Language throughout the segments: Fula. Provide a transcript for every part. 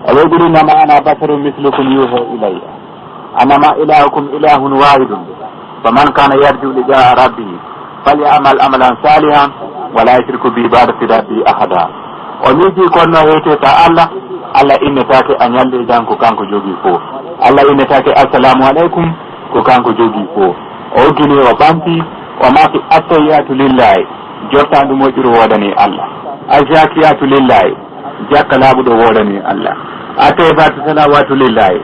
ويقول إنما أنا بشر مثلكم يوحى إلي أنما إلهكم إله واحد فمن كان يرجو لقاء ربه فليعمل عملا صالحا ولا يشرك بعبادة ربه أحدا وميجي كنا ويتي الله Allah inna take a nyalde jam ko kanko jogi fo Allah inna take assalamu alaikum ko kanko jogi fo o gine o banti o maki attayatu lillahi jotandu mojiro wodani Allah azakiyatu lillahi jakka labudo wodani Allah ataybatu salawatu lillahi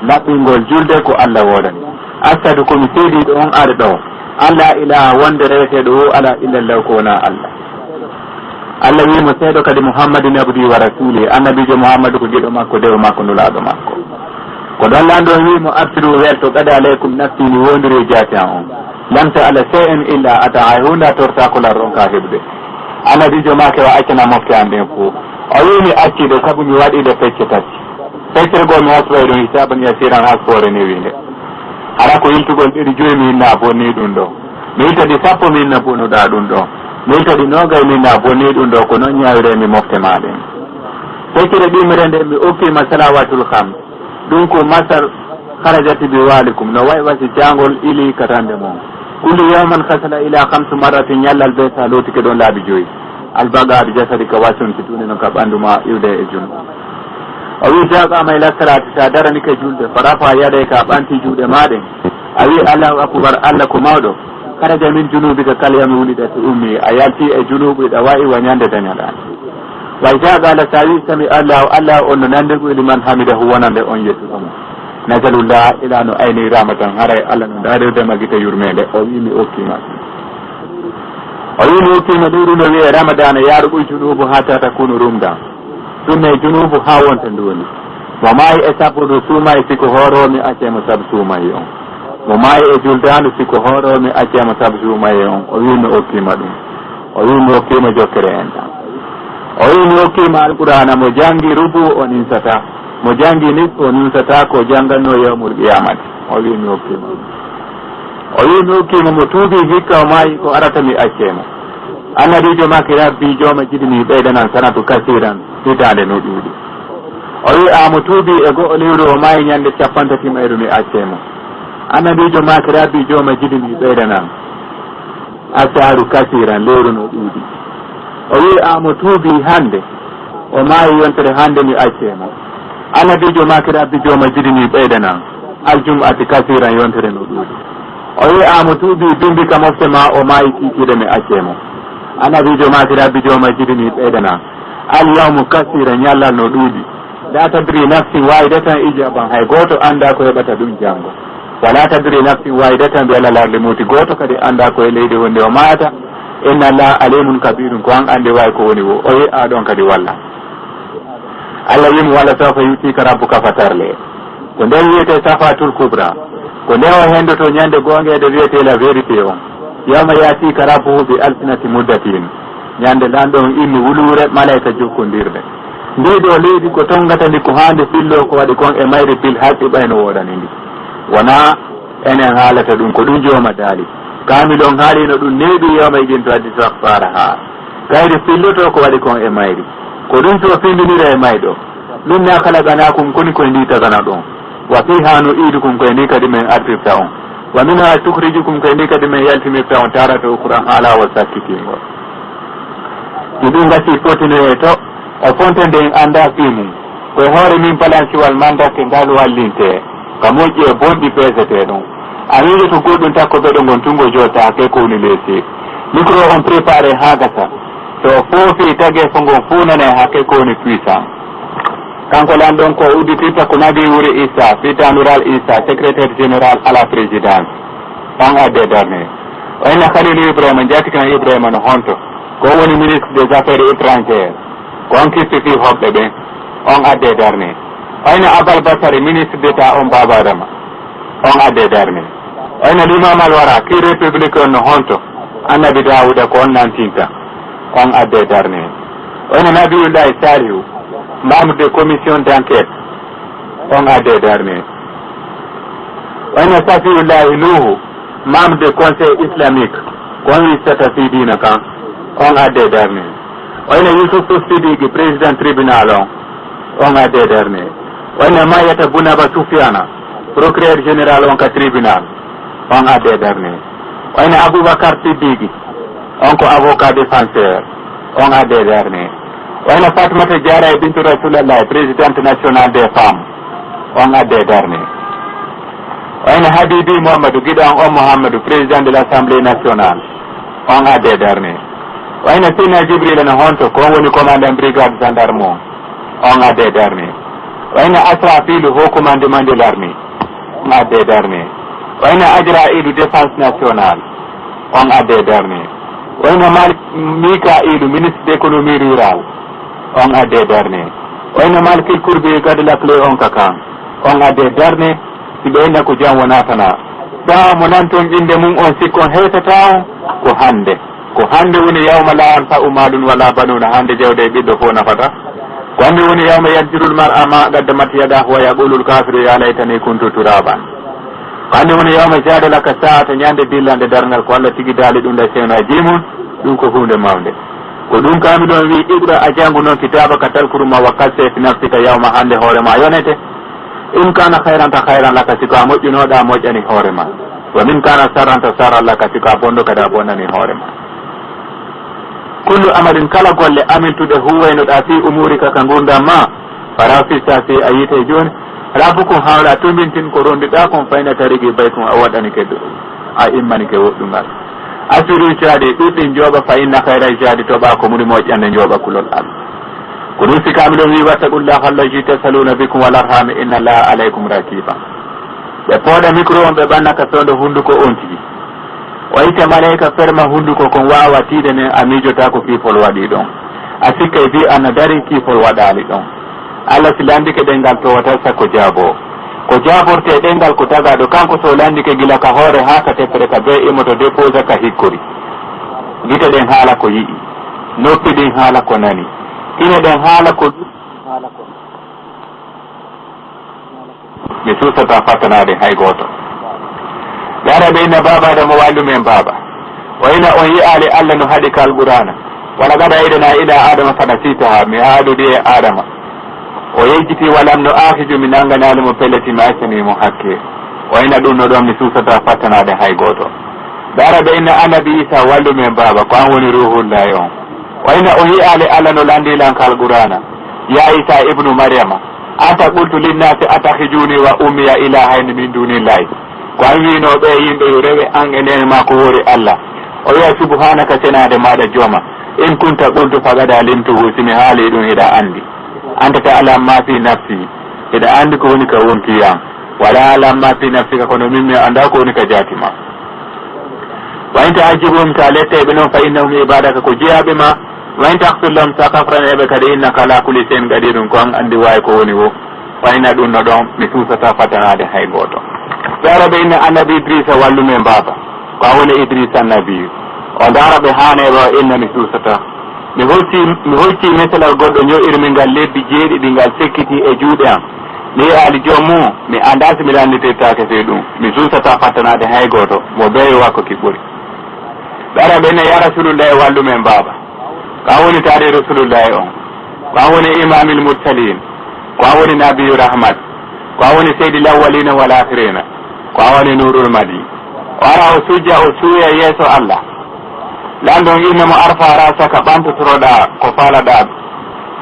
labingol julde ko Allah wodani asadu ko mi sedi do on arde do Allah ilaha wonde rete do ala illa Allah ko na Allah Allah wi mo seedo kadi Muhammadin abdi wa rasuli annabijo Muhammadu ko jedo makko dewo makko nulaado makko ko don lando wi mo abdu welto kada alaykum nafsi ni wondiri jati on lamta ala shay'in illa ata'ahuna torta ko la ronka hebde annabijo makko wa akina mofte ande fu o wi mi acci de sabu mi wadi de fecce tati fecce go mi hasro do hisaban yasiran hasore ni winde ara ko yiltugol didi joyi mi na bonni dum do mi tadi sappo min na bono da dum do min kadi nogay min na bonni ɗum ɗo ko noon ñawire mi mofte maɗen feccere ɗimirende mi okki masalawatul kham ɗum ko masar harajati bi walikum no way wasi jangol ili katande mon kullu yawman khasala ila 5 marratin ñallal be sa lotike ɗon laabi joyi albaga bi jasadi ka wasun fituni no ka ɓanduma iwde e jungo o wi jaqama ila salati sa darani ka julde farafa yaɗe ka ɓanti juuɗe maɗen a wi allahu akbar allah ko mawɗo karaja min junubika kala yami wulidati ummi a yalti e junubu ɗa wawi wañande dañaɗani way jagala sa wi sami allahu allah on no nande ko liman hamidahu wonande on yettuɗomo najalullah ila no ayni ramatan haray allah no daɗirdema guite yurmede o wi mi okkima ɗuɗu no wiye ramadana yaruɓuy junubu ha tata kunu rumda ɗum e junubu ha wonta nduni mo maayi e sappudu suumayi siko horomi accemo saabu suumayi on mo maayi e juldandu siko horomi accema saabu suumaye on o wi mi okkima ɗum o wi mi okkima jokkere en tan o wi mi okkima alqur'ana mo jangi rubu o ninsata mo jangi nisfu o ninsata ko janganno yawmul qiyamati o wi mi okkima ɗum o wi mi okkima mo tuubi hikka o maayi ko arata mi accema annabijo make rabbi joma jiɗimi ɓeydanan sanatu kasiran hitande no ɗuuɗi o wi mo tuubi e go'o lewru o maayi ñande 50 mayru mi accema annabijo make rabbi joma jiɗimi ɓeydanan asaru kasiran lewru no ɗuuɗi o wi mo tuubi hande o maayi yontere hande mi accemo annabijo make rabbi joma jiɗimi ɓeydanan aljum'ati kasiran yontere no ɗuuɗi o wi mo tuubi bimbi ka mofte ma o maayi kikiɗe mi accemo annabijo make rabbi joma jiɗimi ɓeydanan alyawmu kasiran ñallal no ɗuuɗi la tadri nafsi waydatan ijaban hay goto anda ko heɓata ɗum janggo wala tadri nafsi waydatan bi alalarde muti goto kadi anda ko e leydi wonde o maata inna allah alimun kabirun ko an ande way ko woni wo o wi ɗon kadi walla allah wimi walla sawfa yutika rabbuka fatarle ko nden wiyete safatul kubra ko nde o hendoto ñande gongede wiyete la vérité on yawma yatika rabbuhu bi alsinati muddatin ñande lanɗon immi wulure malayka jokkodirde ndi ɗo leydi ko tongata ndi ko hande fillo ko waɗi kon e mayre pil haqqi ɓayno woɗani ndi wona enen haalata ɗum ko ɗum jooma daali kamilon haalino ɗum neeɓi yawma idin to addi sahfara ha kayri filloto ko waɗi kon e mayri ko ɗum to findinira e mayɗo ɗum na kalaganakum koni koye ndi tagana ɗon wa fiha no iidukum koye ndi kadi men artirta on wa minha tukrijukum koye ndi kadi men yaltimirta on tarata ukuran haala wa sakkitingol ɗi ɗum gasi fotinoye to o fontende en anda fimum koye hoore min palanciwal mandakke ngal wallinte ka moƴƴi e bonɗi pesete ɗum a wiide to goɗɗum takko ɓeɗo gon tungo jottake ko woni leesi micro on préparé ha gasa so foofi tagge fo ngon funane hakke ko woni puissant kanko lan ɗon ko udditirta ko nabi wuri Issa fitanural Issa secrétaire général à la présidence tan adde darne o enna Khalilou Ibrahima jatikana Ibrahima no honto ko woni ministre des affaires étrangères ko on kistifi hoɓɓe ɓen on adde darne oyna Abal Basari ministre d'état on Baba Adama on adde darne oyna l'imam Alwara ki républicain no honto annabi Dawuda ko on nantinta on adde darne oyna Nabiyullahi Salihu membre de commission d'enquête on adde darne oyna Safiullahi Nuhu membre de conseil islamique kon wistata fi dina kan on adde darne oyna Youssouf Sidiki président tribunal on on a de dernier wayna mayata Bounaba Soufiana procureur général on ka tribunal on a de dernier wayna Aboubacar Siddiqui on ko avocat défenseur on a de dernier wayna Fatoumata Diarra bintou Rasulallah présidente nationale des femmes on a de dernier wayna Habibi Mohamedou guidan on Mohamedou président de l'Assemblée nationale on a de dernier wayna Sina Djibril na honto ko woni commandant brigade gendarme on a de dernier wayna Asrafil haut commandement de l'armée on a de dernier wayna Adjaraïdou défense nationale on a de dernier wayna Mikaïlou ministre d'économie rurale on a de dernier wayna Malkil Kourbi garde la clé on kakan on a de dernier si ɓeyna ko jam wonatana ɗa mo nan toon inde mum on sikkon hewtata ko hande woni yawma la an fa umalun wala banuna hande jawde ɓiɗɗo fo nafata ko hande woni yawma yajjirul mar ama gaddamat yada wa yaqulul kafiru ya laytani kuntu turaban ko hande woni yawma jadalaka saata ñande dillande dargal ko Allah tigi daali ɗum da sewna jimum ɗum ko hunde mawde ko ɗum kami ɗon wi iqra a jangu noon kitaba ka talkuruma wa kasse fi nafsika yawma hande hoorema yonete in kana khairanta khairan laka siko a moƴƴinoɗa moƴƴani hoorema wa min kana sarranta sarran laka siko a bonɗo kadi a bonnani hoorema kullu amalin kala golle amintuɗe huwaynoɗa fi umurika ka gurdam ma fara fista fi a yite joni rabbukum hawla tumbintin ko rondiɗa kon fayna tarigi baytum a waɗani ke a immani ke woɗɗugal asiru caadi ɗuɗɗin jooɓa fa inna khayra jadi toɓa ko muri moƴƴande jooɓa kulol Allah ko ɗum sikami ɗon wi wattaqullah allahi tasaluna bikum wal arham inna allaha alaykum rakiba ɓe pooɗa micro on ɓe ɓannaka sondo hunduko on tigi o yite malayika ferma hunduko kon wawa tiide nen a miijota ko kiipol waɗi ɗon a sikka e bi anna dari kiipol waɗali ɗon Allah si landike ɗengal to wata sakko jaabo ko jaaborte ɗengal ko tagaɗo kanko so landike gila ka hoore ha ka teppere ka be imoto dépose ka hikkori gite ɗen haala ko yiɗi noppi ɗin haala ko nani ine ɗen haala ko mi susata fattanade hay goto yara ɓe inna babade mo wallumen baba o ina on yi'ali Allah no haɗi ka alqur'ana wala gada idana ila adama fada sitaha mi haaɗudi e adama o yejjiti walam no ahiju mi nanganali mo pelleti mi accanimo hakke o ina ɗum no ɗon mi susata fattanade hay goto dara ɓe inna annabi isa wallumen baba ko an woni ruhullahi on o ina o yi'ali Allah no landilanka alqur'ana ya isa ibnu maryama anta qultu linnasi atahijuni wa ummiya ilahayni min dunillahi ko an winoɓe yimɓe yo rewe an e nden ma ko woori Allah o wiya subhanaka senade maɗa jooma in kunta qultu faqad alimtuhu simi haali ɗum hiɗa andi anta ta'lam ma fi nafsi hiɗa andi ko woni ka wonkiyam wala alam ma fi nafsika kono min mi anda ko woni ka jatima wa in ta'ajibum ta letteɓe noon fa innahum ibadaka ko jeyaɓe ma wa in tahsullahum sa kafraneɓe kadi innaka ala kulli shay'in qadirun ko an andi wawi ko woni wo wayna ɗum no ɗon mi susata fatanade hay goto daraɓe inna annabi idrissa wallumen baba ko a woni idrissa annabiyu o daraɓe haneɓe o inna mi susata mi hocci mesalal goɗɗo ño'irmi ngal lebbi jeeɗiɗi ngal sekkiti e juuɗe am mi ali joomum mi anda si mi landitirtake fe ɗum mi susata fattanade hay goto mo beyo wakko kiɓɓuri daraɓe inna ya rasulullahi wallumen baba ko a woni taari rasulullahi on ko a woni imamil mursalin ko a woni nabiyu rahmat ko a woni seydi lawwalina wal akhirina ko a woni nurul madi o ara o sujja o suuya yeeso Allah landon innamo arfa rasaka ɓantotoroɗa ko faalaɗa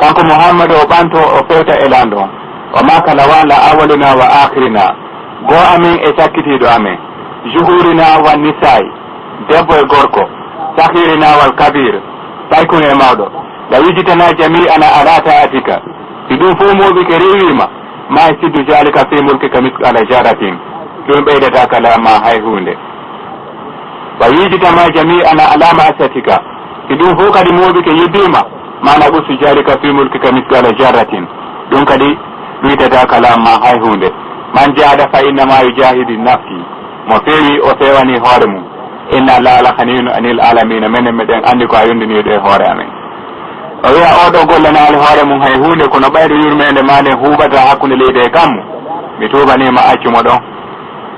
kanko Muhammadu o ɓanto o fewta e landon o makala wala awalina wa akhirina go amin e sakkitiɗo amen juhurina wa nisai debbo e gorko sahirina wal kabir taykun e mawɗo la wijitana jami'ana ala ta'atika si ɗum fo moɓi ke rewima ma e siddu jalika fi mulkika miskala jaratin ɗum ɓeydata kalama hay hunde wa wijitama jami'ana ala ma'asatika si ɗum fo kadi moɓi ke yiddima mana ɓusu jalika fi mulkika miskala jaratin ɗum kadi ɗuytata kalama hay hunde man jahada fa innama yujahidu nafsi mo fewi o fewani hoore mum inna allaha la haniyun anil alamina minen meɗen andi ko a yondiniɗo e hoore amen o wiya oɗo gollanali hoore mum hay hunde kono ɓaydo yurmede ma nden huɓata hakkude leydi e gammu mi tubanima accumo ɗon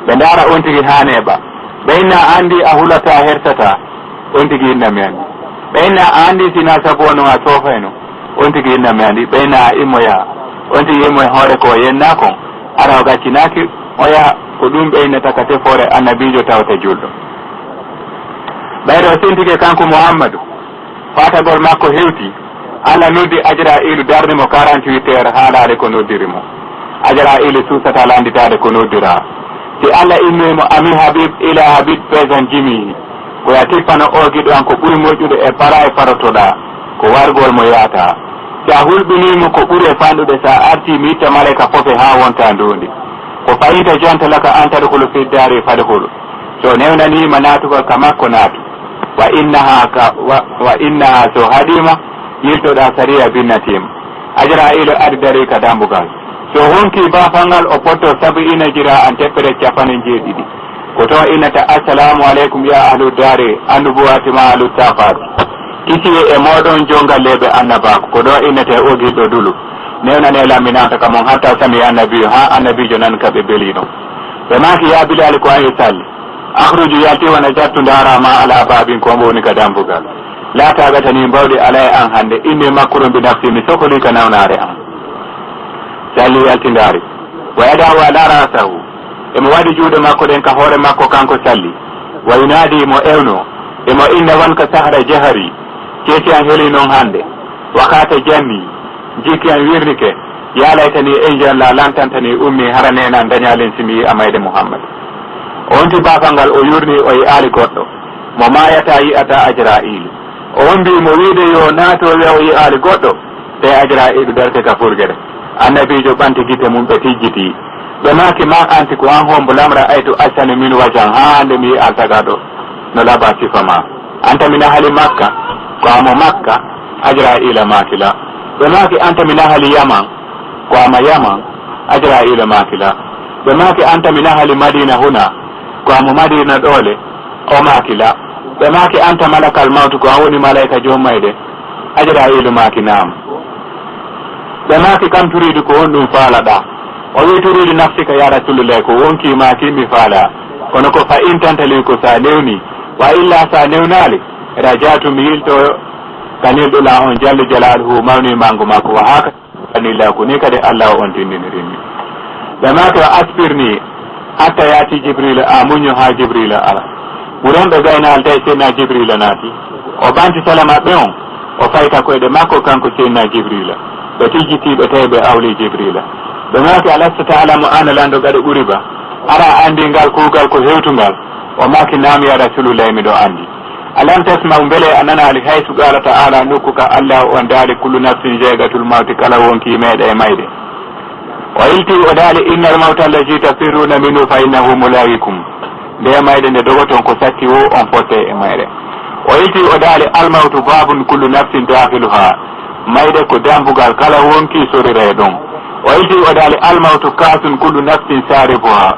ɓe ndaara on tigi ha neɓa ɓe inna andi a hulata hersata on tigi innami andi ɓe inna andi sina sabu noon a sofayno on tigi innami andi ɓe inna a immoya on ti yemo hore ko yenna ko ara gaccinaki oya ko ɗum ɓeynata ka tefore annabijo tawta julɗo ɓayɗo sentike kanko Muhammadu fatagol makko hewti Allah noddi Ajra'ilu darde mo 48 heures haalade ko noddirimo Ajra'ilu susata landitade ko noddira si Allah innimo ami Habib ila Habib pesan jimihi koya tippano o giɗo an ko ɓuri moƴƴude e para e farotoɗa ko wargol mo yaata si a hulɓinimo ko ɓuri e fanɗude sa arti mi itta malaika fofe ha wonta ndondi ko fayita jonta laka an tadhulu fi dari fadhulu so newnanima natugol ka makko naatu wa innaha so hadima yiltoɗa sariya binnatima Ajra'ilu adi dari ka dambugal so honki bafangal o potto 70 jira an teppere 17 ko to innata assalamu aleykum ya ahlu dari annubuwatima ahlu safat kisiye e moɗon jongal leɓe annabako ko ɗo innete ogilɗo dulu newnane laminata kamon hatta sami annabiyo ha annabijo nan kaɓe belino ɓe maki ya Bilal ko an yusalli akhruju yalti wana jattu darama ala babin ko mboni ka dambugal la tagatani mbawɗi alay an hande inni makkurum bi nafsi mi sokoli ka nawnare an salli yaltindari wa yadahu ala rasahu emo waɗi juuɗe makko ɗen ka hoore makko kanko salli wa yunadi mo ewno emo inna wanka sahra jahari keeti an heeli noon hande wakata jammi jikki an wirnike yalaytani en jalla lantantani ummi hara nenan dañalen simi amayde Muhammad on ti bafal o yurni o yi'ali goɗɗo mo mayata yi'ata Ajra'ilu on mbi mo wiide yo naato wiya o yi'ali goɗɗo te Ajra'ilu darke ka furgere annabijo ɓanti gite mum ɓe tijjiti ɓe maki ma anti ko an hombo lamra aytu asani min wajan ha hande mi yi'altaga ɗo no laba sifa ma anta mina hali Makka ko amo Makka Ajra'ila makila ɓe maki anta mina hali Yaman ko ama Yaman Ajra'ila makila ɓe maki anta mina hali Madina huna ko amo Madina ɗole o makila ɓe maki anta malakal mawtu ko an woni malaika jommayde Ajra'ilu maki nam ɓe maki kam turidu ko won ɗum faalaɗa o wi turidu nafsika ya rasulullah ko wonki maki mi faala kono ko fa intantali ko sa newni wa illa sa newnali rajatu mi yilto kanilɗo la on jalla jalaluhu mawni mango makko wa haka kanilla ko ni kadi Allah on tindinirinmi ɓe maki o aspirni hatta yati Jibril a muño ha Jibril ala ɓuron ɓe gaynal tawi seydna Jibril naati o ɓanti sala maɓɓe on o fayta koyɗe makko kanko seydna Jibril ɓe tijjitiɓe tawi ɓe awli Jibril ɓe maki alasta ta'lamu ana lando gaɗo ɓuri ba ara andi ngal kuugal ko hewtugal o maki nami ya rasulullah miɗo andi alam tasma'u beele a nanali haysu qala ta'ala nokkuka Allah on daali kullu nafsin jaygatul mawti kala wonki meeɗa e mayde o ilti o daali innal mawta allazi tafirruna minhu fa innahu mulayikum nde mayde nde dogoton ko sakki wo on fotte e mayre o ilti o daali almawtu babun kullu nafsin dakhiluha mayde ko dambugal kala wonki sorire ɗum o ilti o daali almawtu kasun kullu nafsin sarifuha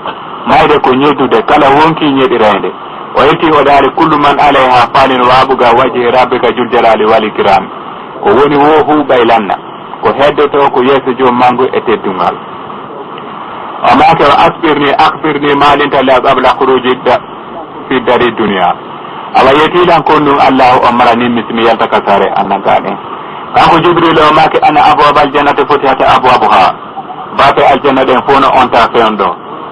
mayde ko ñeddude kala wonki ñeɗirede o ilti o daali kullu man alayha fanin wabuga waji rabbika jul jalali wal ikram ko woni wo hu ɓaylanna ko heddoto ko yeeso joom mangu e teddungal o maki o akbirni malinta la qabla khuruji fi dari dunia awa yetilan kon ɗum Allah o maranin mismi yalta ka sare annagaɗen kanko Jibril o maki ana abwabal jannati futihata abwabuha baate aljanna ɗen fof no onta fewn ɗo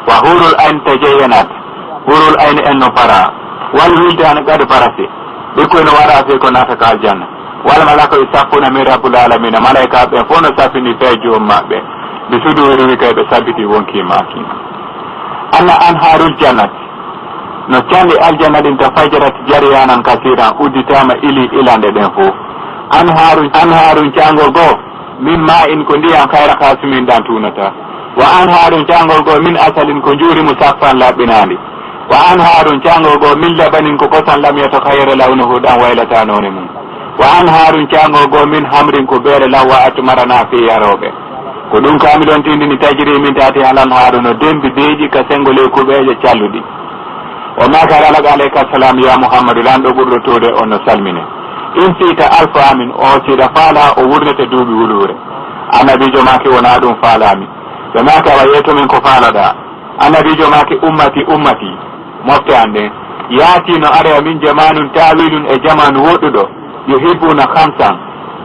wa hurul ayn tajayyanat hurul ayn en no para wal wildani gadi parasi ɓikkoy no waɗa fe ko nata ka aljanna wala malaka saffuna min rabbul alamina malaika ɓe fof no saffini fe joom maɓɓe ɓe sudori kay ɓe sabbiti wonki maki Allah an harul jannati no canɗi aljanna ɗin ta fajarat jariyanan kasiran udditama ili ilande ɗen fof an harun cangol goo min ma in ko ndiyam kayra kasumin ɗan tunata wa an harun cangol goo min asalin ko juuri musaffan laɓɓinandi wa an harun cangol goo min labanin ko kosan lamyata kayre lawnuhu ɗan waylata none mum wa an harun cangol goo min hamrin ko beere lawwa atmarana fi yaroɓe ko ɗum kami ɗon tindini tajiri min tati halan haruno dembi beeji ka sengole kuɓeje calluɗi o makar alaga alayka salam ya Muhammadu lanɗo ɓurɗo tode on no salmine in siita alfa amin o siɗa faala o wurnete duuɓi wulure annabijo maki wona ɗum faalami ɓe maki awa yeytomin ko faalaɗa annabijo maki ummati mofte an ɗen yaatino arewa min jamanun tawilun e jamanu woɗɗuɗo yuhibbuna khamsan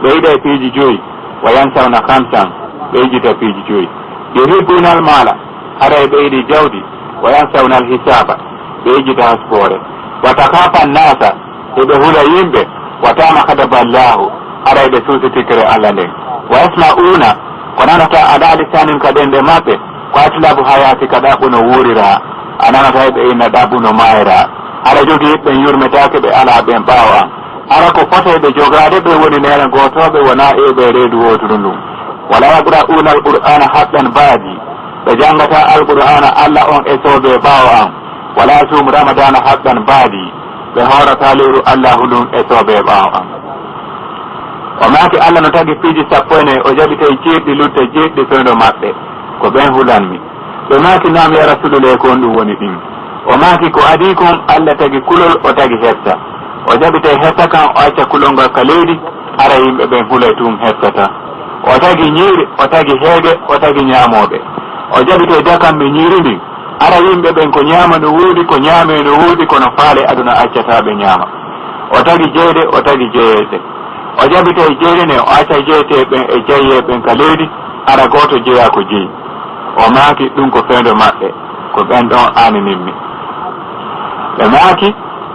ɓe yiɗa e piiji joyi wa yansawna khamsan ɓeyjita piiji joyi yuhibbuna al mala hara e ɓeydi jawdi wa yansawna al hisaba ɓeyjita hasboore wa takafa nnasa eɓe hula yimɓe wa tama kadaballahu hara eɓe suusitikere allah nden wa yasma'una ko nanata aɗa lisanin ka ɗenɗe maɓɓe ko atlabu hayati ka ɗaɓuno wuurira a nanata eɓe inna ɗaɓuno mayra hara jogii ɓen yurmetake ɓe ala ɓen ɓaawo an hara ko fota ɓe jogade ɓe woni nene gotoɓe wona eɓe reedu wotuɗu ndum wala yaqra'una alqur'ana haqqan baadi ɓe jangata alqur'ana allah on e soɓe ɓaawo an wala sum ramadana haqqan baadi ɓe horata lewru allahu ndum e soɓe ɓaawo an o maaki allah no tagi piiji 14 o jaɓite jeeɗɗi lutte jeeɗɗi fewndo maɓɓe ko ɓen hulanmi ɓe maaki nam ya rasulullah ko on ɗum woni ɗin o maaki ko adi kon allah tagi kulol o tagi hefta o jaɓite hefta kan o acca kulol ngol ka leydi hara yimɓe ɓen hulay tum heftata o tagi ñiiri o tagi heege o tagi ñaamoɓe o jaɓite dakam mi ñiiri ndin hara yimɓe ɓen ko ñaama no woodi ko ñaame no woodi kono faale aduna accataɓe ñaama o tagi jeyde o tagi jeyeede o jaɓite jeyde ne o acca jeyete ɓen e jeyye ɓen ka leydi hara goto jeeya ko jeeyi o maaki ɗum ko fewndo maɓɓe ko ɓen ɗon aanininmi ɓe maaki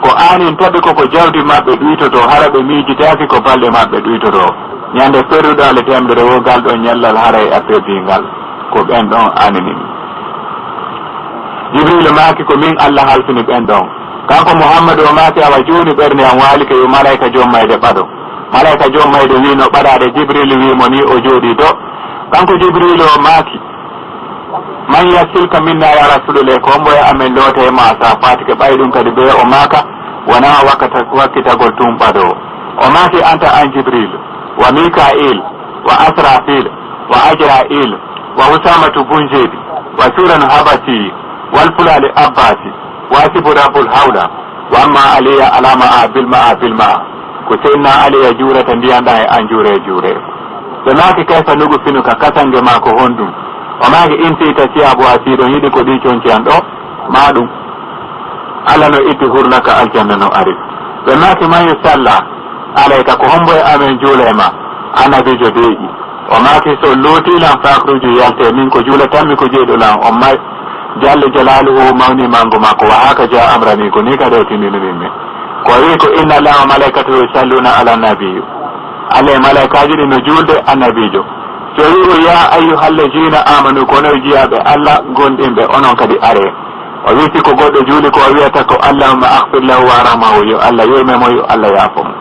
ko aanin taɓi koko jawdi maɓɓe ɗuytoto hara ɓe miijitaki ko balɗe maɓɓe ɗuytoto ñande perduɗo ale temɗere wogal ɗon ñallal hara e apperdingal ko ɓen ɗon aaninimi jibril maaki ko min allah halfini ɓen ɗon kanko mouhammadou o maaki awa joni ɓernde an waalike yo malayika jommayde ɓaɗo malayika jommayde wi no ɓaɗade jibril wimo ni o jooɗi do kanko jibril o maaki man yasilka minna ya rasulullah ko mboye amen loote ma sa fatike ɓay ɗum kadi ɓe o maaka wona wakkitagol tum ɓaɗo o maaki anta an jibril wa mikail wa asrafil wa ajrail wa husamatu bunjedi wa suran habasi wal fulali abbasi wa sibu rabbul hawla wa amma aliya alama a bilma ko senna aliya juurata ndiyanɗa e an juure ɓe maaki kayfa nugu finuka kasange ma ko honɗum o maaki intita siyabu a siɗon yiɗi ko ɗi conci an ɗo ma ɗum allah no itti hurnaka aljanna no ari ɓe maaki man yo salla alayka ko homboye amen juulema annabijo deeƴi o maaki so lootilan fakruju yalte min ko juula tanmi ko jeeɗolan on may jalle jalaluhu mawni mango makko wa haka ja amrani ko ni ka ɗewtindinirinmi ko wi ko inna allaha wa malaikatahu yusalluna ala nabiyu alle malaikaji ɗi no julde annabijo so wi ya ayyuhallazina amanu kono jiyaɓe allah gonɗinɓe onon kadi are o witi ko goɗɗo juuli ko wiyata ko allahumma aghfir lahu warahmahu yo allah yurmemo yo allah yaafomo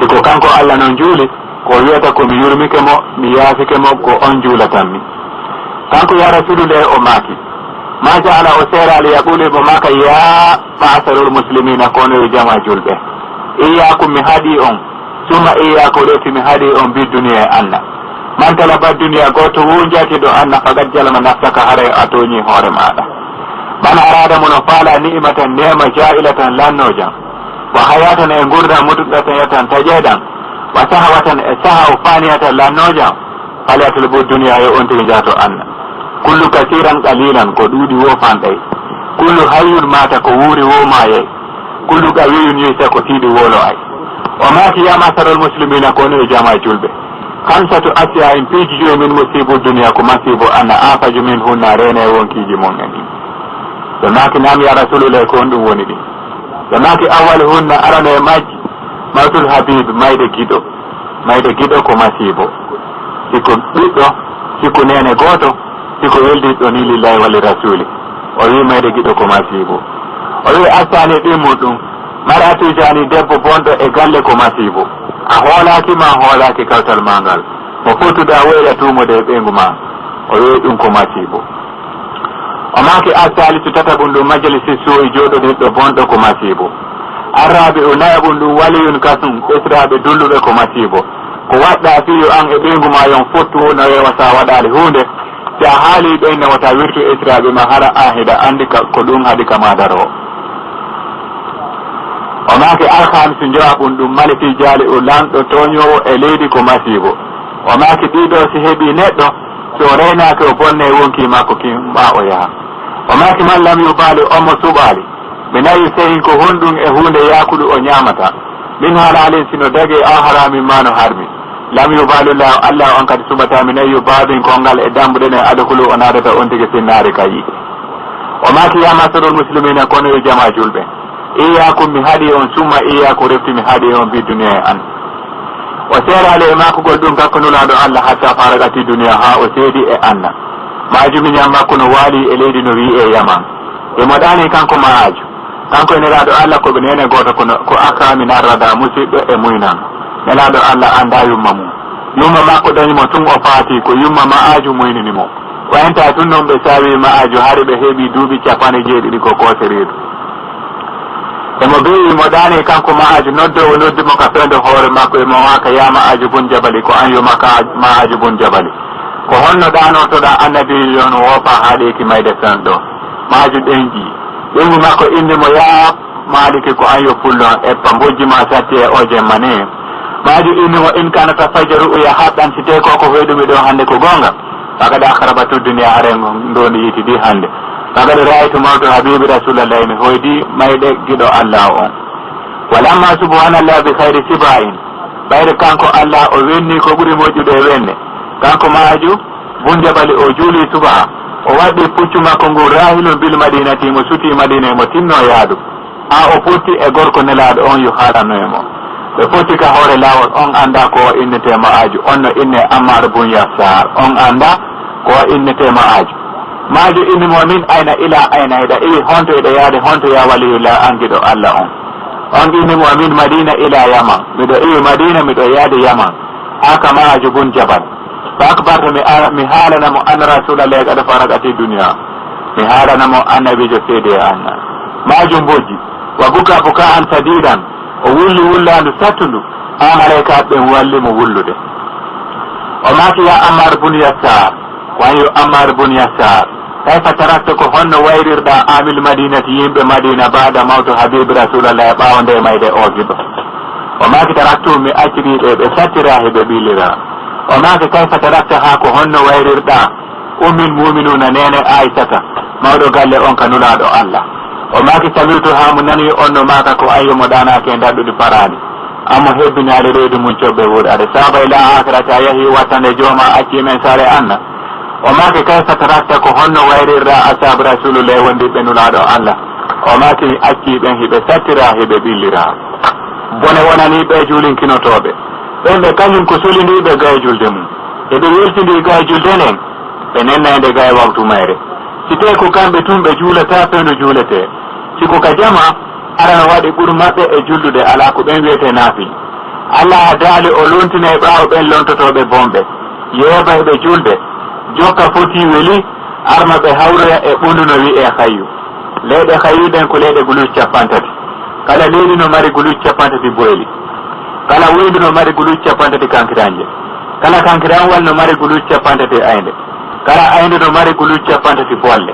siko kanko allah noon juuli ko wiyata ko mi yurmike mo mi yaafike mo ko on juulatanmi kanko ya rasulullah o maaki ma jaala o seerali yaɓuli mo maaka ya ma'asarul muslimina kono yo jama julɓe iyakum mi haɗi on summa iyako ɗoti mi haɗi on bi duniya e anna man talaba duniya goto wujati ɗo anna fagat jalma nafsaka haara a toñi hoore maɗa bana arada mono faala ni'matan nema jailatan lannojan wa hayatan e gurdam mutuɗatan yatan taƴeɗan wa sahawatan e saha o faniyatan lannojan falatul bo duniya yo on tigi jato anna kullu kasiran qalilan ko ɗuuɗi wofanɗay kullu hayyun mata ko wuuri womayey kullu gawiyun yeyta ko tiiɗi wolo ay o maaki ya masarol muslimina ko ni e jama julɓe kamsatu asiya en piiji joyi min musibu duniya ko masibo anna afaju min hunna rene wonkiji mon en ɗi ɓe maaki nam ya rasulullah ko on ɗum woni ɗi ɓe maaki awal hunna arano e majji mawtul habib mayde giɗo ko masibo siko ɓiɗɗo siko nene goto siko weldiɗo ni lillahi wali rasuli o wi mayde giɗo ko masibo o wi astani ɗimmuɗum mara tijani debbo bonɗo e galle ko masibo a hoolaki ma hoolaki kawtal ma ngal mo fotuɗa woyɗa tumude e ɓeygu ma o wi ɗum ko masibo o maaki asalisu tataɓum ɗum majalisi suuyi joɗoɗinɗo bonɗo ko masibo arraɓe o nayaɓum ɗum waliyun kasum ɓesraɓe dulluɓe ko masibo ko waɗɗa fiyo an e ɓeygu ma yon fottu no wewa sa waɗali hunde si a haali ɓen nawata wirtu esraɓe ma hara ahida andi ko ɗum haadi kama daro o maaki alhamisu jawaɓum ɗum maliki jaali o lanɗo toñowo e leydi ko masibo o maaki ɗiɗo si heeɓi neɗɗo so reynaki o bonne wonki makko kimɓa o yaha o maaki man lam yubali omo suɓali mi nayi sehin ko honɗum e hunde yakuɗu o ñamata min halalin sino dage a haramin ma no harmi lam yubalu la Allah on kadi subata min yubadin kongal e dambude ne adkhulu onadata on tigi sinnari kayi o maki ya masarul muslimina kono yo jama julbe iyakum mi hadi on summa iyakum refti mi hadi on bi dunya an o sera le mako goldum kakko nulado Allah hatta faragati dunya ha o sedi e anna majumi nyamma kono wali e leydi no wi e yaman e modani kanko maaju kanko ne rado Allah ko be nene goto ko akrami narada musibbe e muynan nelaɗo Allah anda yumma mum yumma makko dañimo tun o faati ko yumma ma'aju moynini mo wayanta tun noon ɓe sawi ma'aju hari ɓe heeɓi duuɓi jeeɗiɗi ko koseriɗo emo bewi mo ɗani kanko ma'aju nodde o noddi mo ka fende hoore makko emo waka ya ma'aju bun jabali ko an yumaka ma'aju bun jabali ko honno ɗanotoɗa annabi yon wofa haaɗeki mayde fen ɗo ma'aju ɗenji ɗengi makko inde mo ya maliki ko an yo pullo e pambojji ma satti e oje mane maaju inni wa in kana tafajjaru ya haɗɗan si tawi koko hoyɗumi ɗo hannde ko gonga kagada akrabatu dunia aren ndoni yiti di hannde kagada raytu mawtu habibi rasulullahi mi hoydi mayɗe giɗo Allah on walamma subhanallah bi khayri sibain ɓayde kanko Allah o wenni ko ɓuri moƴƴude e wenne kanko maaju bunjabali o juuli subaha o waɗɗi puccu makko ngu rahilum bil madinati mo suti madina mo tinno yaadu ha o fotti e gorko nelaɗo on yo haaɗanno e mo ɓe foti ka hoore laawol on annda ko innete ma'aju on no inne Ammar bun Yasar on annda ko innete ma'aju maaju inni mo min ayna ila ayna eɗa iwi honto eɗa yaade honto ya waliyullah an giɗo Allah on inni mo min Madina ila Yaman miɗo iwi Madina miɗo yaade Yaman haka ma'aju bun Jabal fa akbarta mi haalana mo anna rasulallah kada faragati duniya mi haalana mo annabijo seede anna maajum bojji wa buka an sadidan o wulli wullandu sattundu ha malaika ɓen walli mo wullude o maki ya Ammar bun Yasar wayo Ammar bun Yasar kayfa tarakta ko honno wayrirɗa amil madinati yimɓe madina bada mawto habibi rasulallah ɓawo nde mayde o giɗo o maki taraktu mi acciriɓe ɓe sattira heɓe ɓillira o maki kayfa tarakta ha ko honno wayrirɗa ummil muminuna nene aissata mawɗo galle on ka nulaɗo Allah o maki samirtu ha mo nani on no maka ko ayyo mo ɗanake dadɗude parani amo hebbinali reedu mum coɓɓe wuɗade saba ila akhirata yahi wattande jooma acci men sare anna o maki kayfa tarakta ko honno wayrirɗa asabu rasulullah wondiɓe nulaɗo Allah o maki acci ɓen hiɓe sattira hiɓe ɓillira bone wonani ɓe juulinkinotoɓe ɓen ɓe kañum ko soliniɓe gaye julde mum eɓe weltidi gaye julde nden ɓe nennayde gaye waktu mayre si tawi ko kamɓe tun ɓe juulata fendu juulete siko ka jama arana waɗi ɓuri maɓɓe e juldude ala ko ɓen wiyete naafi Allah daali o lontina e ɓaawo ɓen lontotoɓe bomɓe yeeba ɓe julde jokka foti weli arma ɓe hawroya e ɓundu no wi'e hayyu leyɗe hayyuɗen ko leyɗe gulus 50 kala leydi no mari gulus 50 boyli kala woydu no mari gulus 50 kankiranje kala kankiranwal no mari gulus 50 aynde kala aynde no mari gulus 50 bolle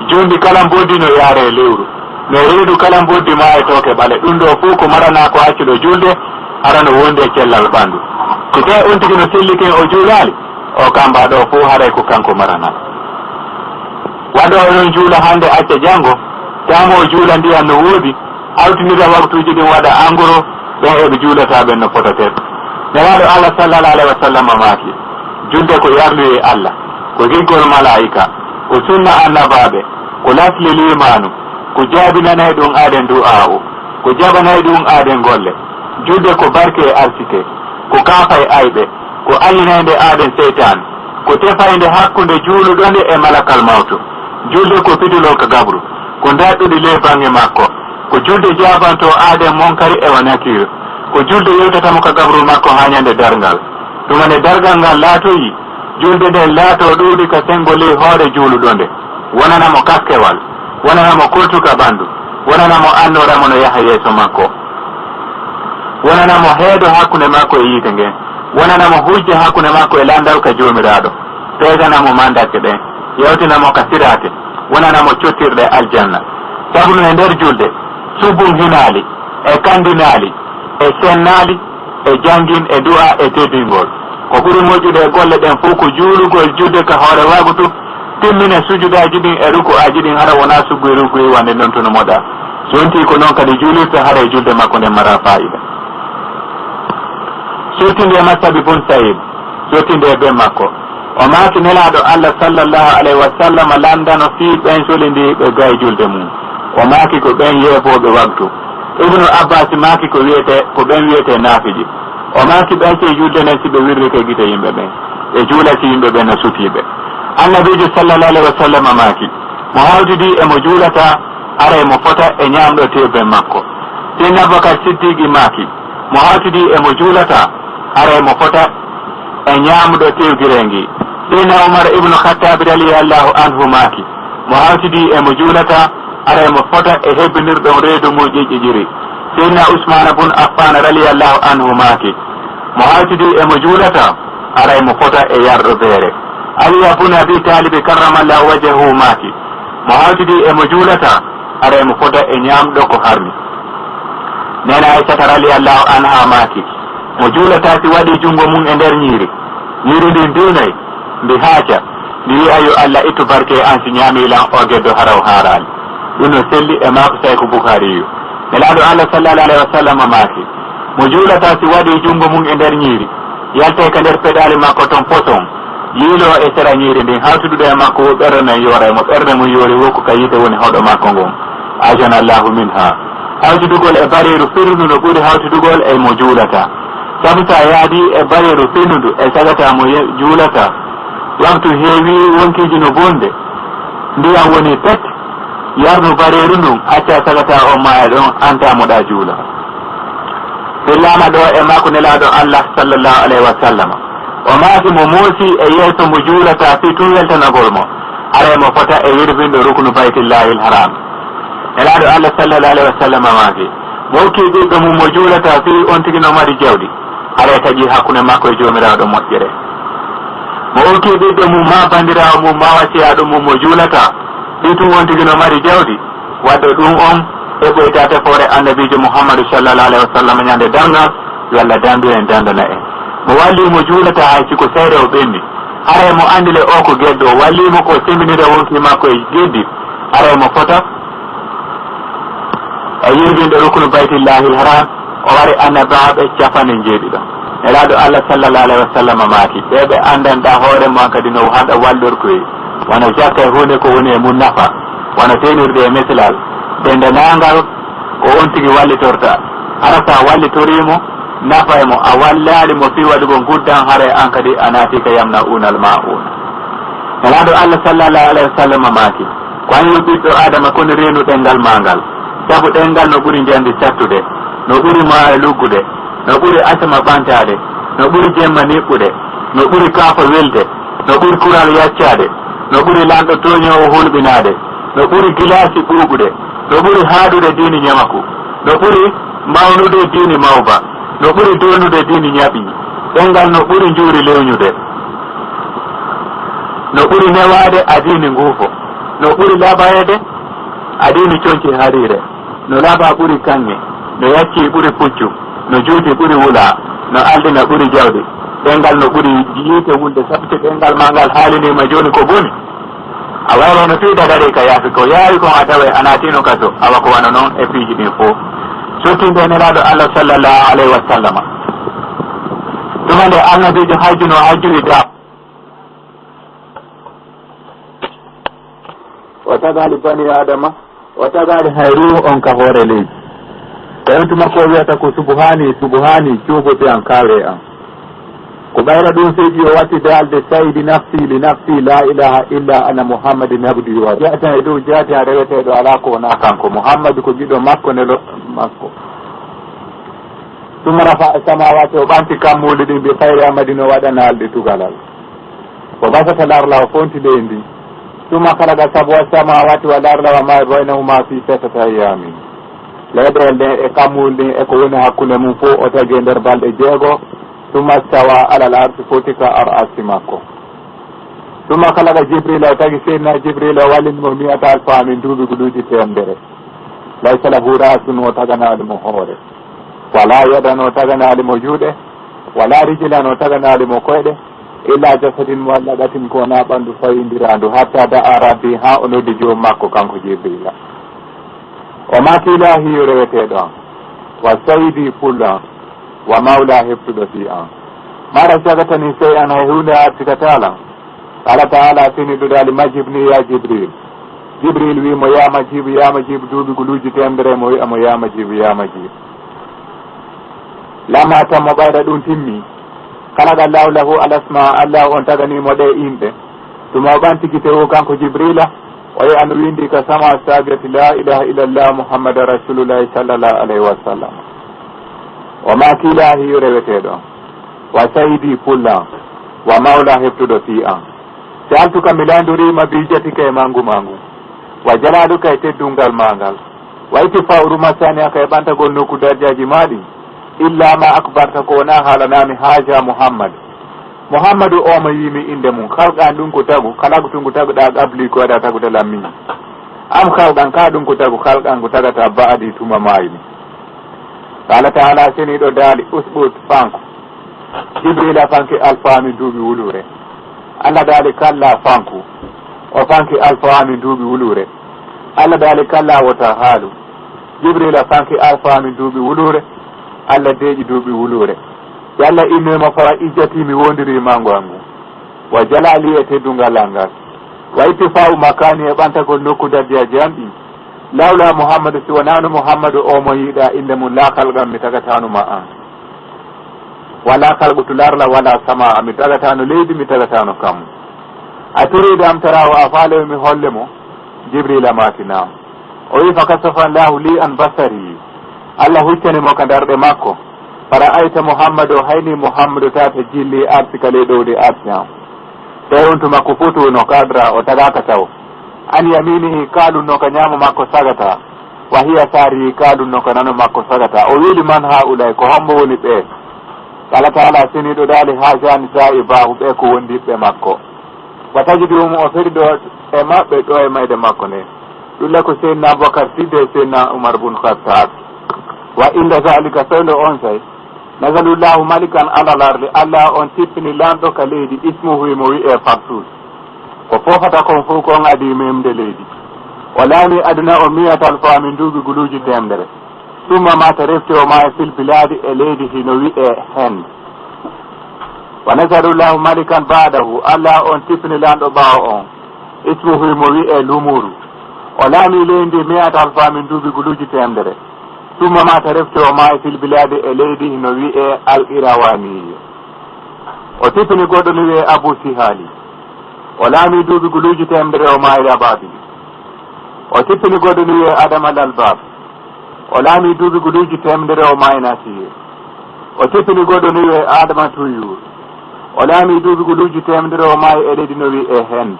jondi kala mboddi no yaare e lewru no reedu kala mboddi ma e tooke ɓale ɗum ɗo fof ko marana ko accuɗo julde harano wonde e cellal ɓandu so tawi on tigi no selliken o juulali o kamba ɗo fof haray ko kanko marana waɗo onon juula hande acca janggo tamo o juula ndiyan no woodi hawtinira waktuji ɗin waɗa enguro ɓen eɓe juulata ɓen no pototen nelaɗo Allah sallallahu alaihi wa sallam maaki julde ko yarluye Allah ko giggol malaika ko sunna annabaɓe ko lasli limanu ko jaabinanay ɗum aaden du'a o ko jaɓanay ɗum aaden golle julde ko barke e arsite ko kaafay ayɓe ko ayinayde aaden seytan ko tefayde hakkunde juuluɗonde e malakal mawto julde ko fitulol ka gabru ko daɗɗuɗi le bange makko ko julde jabanto aaden monkari e wanakir ko julde yewtatamo ka gabru makko ha ñande dargal ɗumane dargal ngal laatoyi julde nden laato ɗuuɗi ka sengo ley hoore juuluɗonde wonanamo kaskewal wonanamo koltuka ɓandu wonanamo annoramo no yaha yeeso makko wonanamo heedo hakkunde makko e yiite ngen wonanamo hujje hakkunde makko e landal ka joomiraɗo peeganamo mandake ɗen yewtinamo ka sirate wonanamo cottirɗe aljanna sabu e nder julde subum hinali e kandinali e sennali e jangin e du'a e teddingol ko ɓuri moƴƴude e golle ɗen fof ko juulugol julde ka hoore wagutu timmine sujudaji ɗin e ruku aji ɗin hara wona suggoy rugoy wande noon to no moɗa sonti ko noon kadi juulirta hara e julde makko nden mara fayida surtinde masabi bun sayid surtinde be makko o maaki nelaɗo Allah sallallahu alaihi wa sallam landano fii ɓen solindi ɓe gaye julde mum o maaki ko ɓen yeeɓoɓe waktu ibnu abbas maaki ko ɓen wiyete naafiji o maaki ɓen se julde nden si ɓe wirrike gite yimɓe ɓen ɓe juulati yimɓe ɓen no sukiɓe annabijo sallallahu alaihi wa sallam maaki mo hawtidi emo juulata ara mo fota e ñamɗo tewɓe makko sinna bakar siddiqi maaki mo hawtidi emo juulata ara mo fota e ñamɗo tewgirengi sinna umar ibnu khattabi radiyallahu anhu maaki mo hawtidi emo juulata ara mo fota e hebbinirɗon reedu mum ƴiƴƴiƴiri sinna usmana bun affan radiyallahu anhu maaki mo hawtidi emo juulata ara mo fota e yarɗo beere aliya bun abi talibi karramallahu wajhahu maaki mo hawtidi emo juulata ara mo fota e ñamɗo ko harmi nena aissata radiyallahu anha maaki mo juulata si waɗi jungo mum e nder ñiiri ndin dunayi mbi haaca mbi wi ayo Allah ittu barke an si ñaamilan o geddo haraw haarali ɗum no selli e maako say ko Bukhariyu nelaɗo Allah sallallahu alaihi wa sallam maaki mo juulata si waɗi jungo mum e nder ñiiri yalte ka nder peɗali makko ton poson yiilo e sera ñiiri ndin hawtuduɗo e makko wo ɓerde yoora mo ɓerde mum yoori wokku ka yite woni hawɗo makko ngon ajana Allahu minha hawtudugol e bareeru firndu no ɓuri hawtudugol e mo juulata sabu sa yaadi e bareeru firndu e sagata mo juulata waktu heewi wonkiji no bonde ndiyam woni pet yarnu bareeru ndun acca sagata o ma e ɗon antamoɗa juula fillama ɗo e makko nelaɗo Allah sallallahu alaihi wa sallam o maaki mo moosi e yeeso mo juulata fi tun weltanagol mo ara mo fota e wirbindo ruknu baytillahi l haram nelaɗo Allah sallallahu alaihi wa sallam maaki mo hokki ɓiɗɗo mum mo juulata fi on tigi no mari jawdi ara taƴi hakkunde makko e jomiraɗo moƴƴere mo hokki ɓiɗɗo mum ma bandirawo mum ma wasiyaɗo mum mo juulata ɗi tun on tigi no mari jawdi wadde ɗum on e ɓoytate foore annabijo Muhammadu sallallahu alaihi wa sallam ñande danga yo Allah dandu en dandana en mo wallimo juulata hay siko seyre o ɓenni ara mo andile o ko geddo o wallimo ko seminira wonki makko e geddi ara mo fota e yirɓinde ruknu baytillahi l haram o wari annabaɓe capane jeeɗiɗo nelaɗo Allah sallallahu alaihi wa sallam maaki ɓeɓe andanɗa hoore ma kadi no haɗa wallorkoye wona jakka e hunde ko woni e mum nafa wona tenirde e mesilal dendanangal ko on tigi wallitorta ara sa wallitorimo nafa e mo a wallali mo fi waɗugo guddan haare an kadi a naati ka yamna unal ma una nelaɗo Allah sallallahu alaihi wa sallam maaki ko an ɓiɗɗo adama kono reenu ɗengal ma ngal sabu ɗengal no ɓuri njandi sattude no ɓuri ma e luggude no ɓuri asama ɓantade no ɓuri jemma niɓɓude no ɓuri kaafa welde no ɓuri kural yaccade no ɓuri lanɗo toñowo hulɓinade no ɓuri gilasi ɓuuɓude no ɓuri haadude diini ñamaku no ɓuri mawnude diini mawba no ɓuri donnude diini ñaɓi ɗengal no ɓuri njuuri lewñude no ɓuri newade a diini nguufo no ɓuri labayede a diini coñci harire no laba ɓuri kanŋe no yacci ɓuri puccu no juuti ɓuri wula no aldina ɓuri jawdi ɗengal no ɓuri yiite wulde sabte ɗengal ma ngal haalinima joni ko boni a wayno no fiida dari ka yaafi ko yaawi kon a tawa a naatino kaso awa ko wana noon e piiji ɗin fof surtout nde nelaɗo Allah sallallahu alaihi wa sallam tuma nde annabijo hajjuno hajjuri da o tagali bani adama o tagali hayru on ka hoore leydi tawi tuma ko wiyata ko subuhani cuuɓoɓe an kawre an ko ɓayra ɗum seydi o watti dalde saydi nafsi li nafsi la ilaha illa ana muhammadin abdi wa jatan e dow jaati ha reweteɗo ala ko wona kanko muhammadu ko jiɗo makko nelo makko tuma rafa samawati o ɓanti kammuli ɗin mbi fayre amadino waɗana alɗe tugalal o basata larla o fonti ɗe ndi tuma kalaga sabu wa samawati wa larla wa ma baynahuma fi settata ayamin leyɗel ɗen e kammuli ɗin eko woni hakkunde mum fof o tagi e nder balɗe jeego tuma stawa alal arsi foti ka ar arsi makko tuma kalaga jibril o tagi seydina jibril o wallinimo miyata alfamin duuɓi ko ɗuuɗi temdere laysa lahu rasun o taganalimo hoore wala yadan o taganalimo juuɗe wala rijilan o taganalimo koyɗe illa jasadin mo allah ɗatin ko na ɓanndu fayindirandu hatta da arabi ha o noddi joom makko kanko jibrila o makilahi reweteɗo an wa saydi pullo an wa mawla heftuɗo fi an mara sagatani sey an hay hunde artikatala Allah taala sini ɗuɗali majibni ya jibril jibril wimo ya majibu duuɓi guluji temdere mo wi'amo ya majibu lama tammo ɓayda ɗum timmi kala gallahu lahu alasma allah on taganimo ɗe inɗe tuma o ɓantigite o kanko jibrila o yi an windi ka sama sabiyati la ilaha illallah muhammadan rasulullahi sallllahu alayhi wa sallam o makilahi reweteɗo wa sayidi pulla wa mawla heftuɗo fi an si altuka mi landurima bijatika e mangu wa jalaluka e teddungal mangal wa itifa'uruma saniyaka e ɓantagol nokku darjaji maɗi illa ma akbarta ko wona haalanami haaja muhammadu o mo yimi inde mum kalqan ɗum ko tagu kala ko tungu taguɗa ƙabli ko waɗa tagude lammi am kalqan ka ɗum ko tagu kalqan ko tagata baadi tuma mayini Allah taala seniɗo daali usɓut fanko jibrila fanki alfami duuɓi wulure Allah daali kalla fanku o fanki alfami duuɓi wulure Allah daali kalla wota haalu jibrila fanki alfami duuɓi wulure Allah deeƴi duuɓi wulure yalla innema fara ijjatimi wondiri mango angu wa jalali e teddungal ngal wa ittifa'u makani e ɓantagol nokku dardiyaji amɗi lawla muhammadu si wonano muhammadu o mo yiiɗa inde mum la kalgam mi tagatanuma an wala kalgutu larla wala sama mi tagatano leydi mi tagatano kam a turide am tarawo a faalewo mi holle mo jibrila matinam o wi fa kasafallahu li an basari Allah huccani mo ka darɗe makko fara ayta muhammadu hayni muhammadu tata jilli arsika ley ɗowde arsiam tawi on tuma ko fotu no kadra o tagaka taw an yaminihi kalunno ko ñaamo makko sagata wa hiya sari kalunno ko nano makko sagata o wiili man ha ulay ko hombo woni ɓe Allah taala seniɗo daali ha jani sa'i bahu ɓe ko wondiɓe makko wa tajiduhum o feri ɗo e maɓɓe ɗo e mayde makko ne ɗulle ko seydna Aboubacar Sidde seydna Umar bun Khattab wa inda zalika fewle on say nagalullahu malikan alalarde Allah on tippini lanɗo ka leydi ismuhu mo wi'e Farsus ko fofata kon fof kon adi memde leydi o laami aduna o miyatal fa min duuɓi guluji temdere summa mata refte o ma e fil biladi e leydi hino wi'e Hind wa nasarullahu malikan ba'dahu Allah on tippini lanɗo ɓaawo on ismuhu mo wi'e Lumuru o laami leydi miyatal fa min duuɓi guluji temdere summa mata refte o ma e fil biladi e leydi hino wi'e Al Irawani o tippini goɗɗo no wi'e Abu Sihali o laami duuɓi guluji temdere o ma e Ababil o tippini goɗɗo no wi'e Adama Lalbab o laami duuɓi guluji temdere o ma e Nasir o tippini goɗɗo no wi'e Adama Tuyur o laami duuɓi guluji temdere o ma e leydi no wi'e Hind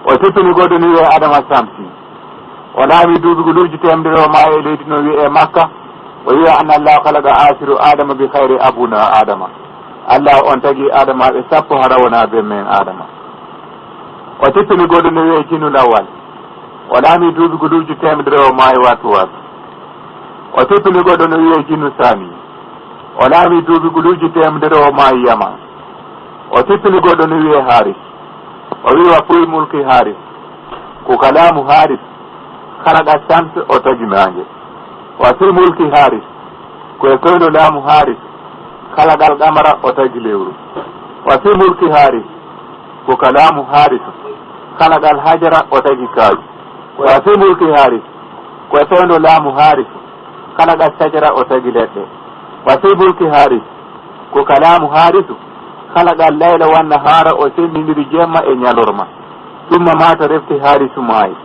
o tippini goɗɗo no wi'e Adama Samsi o laami duuɓi guluji temdere o ma e leydi no wi'e Makka o wiya anna Allah khalaqa asiru adama bi khayri abuna adama Allah on tagi adama ɓe sappo hara wona be men adama o tippini goɗɗo no wi'e Jinu Lawal o laami duuɓi guluji temdere o ma e watu o tippini goɗɗo no wi'e Jinu Sani o laami duuɓi guluji temdere o ma e Yama o tippini goɗɗo no wi'e Haris o wiwa fuy mulki Haris ko kalamu Haris khalaqa shams o tagi nange wa fi mulki Haris ko e koyno laamu Haris khalagal qamara o tagi lewru wa fi mulki Haris ko kalamu Haris khalagal hajara o tagi kaayu wa fi mulki Haris ko e koyno laamu Haris khalagal sajara o tagi leɗɗe wa fi mulki Haris ko kalamu Haris khalagal layla wan nahara o sendindiri jemma e ñalorma ɗumma mata refti Harisu maayi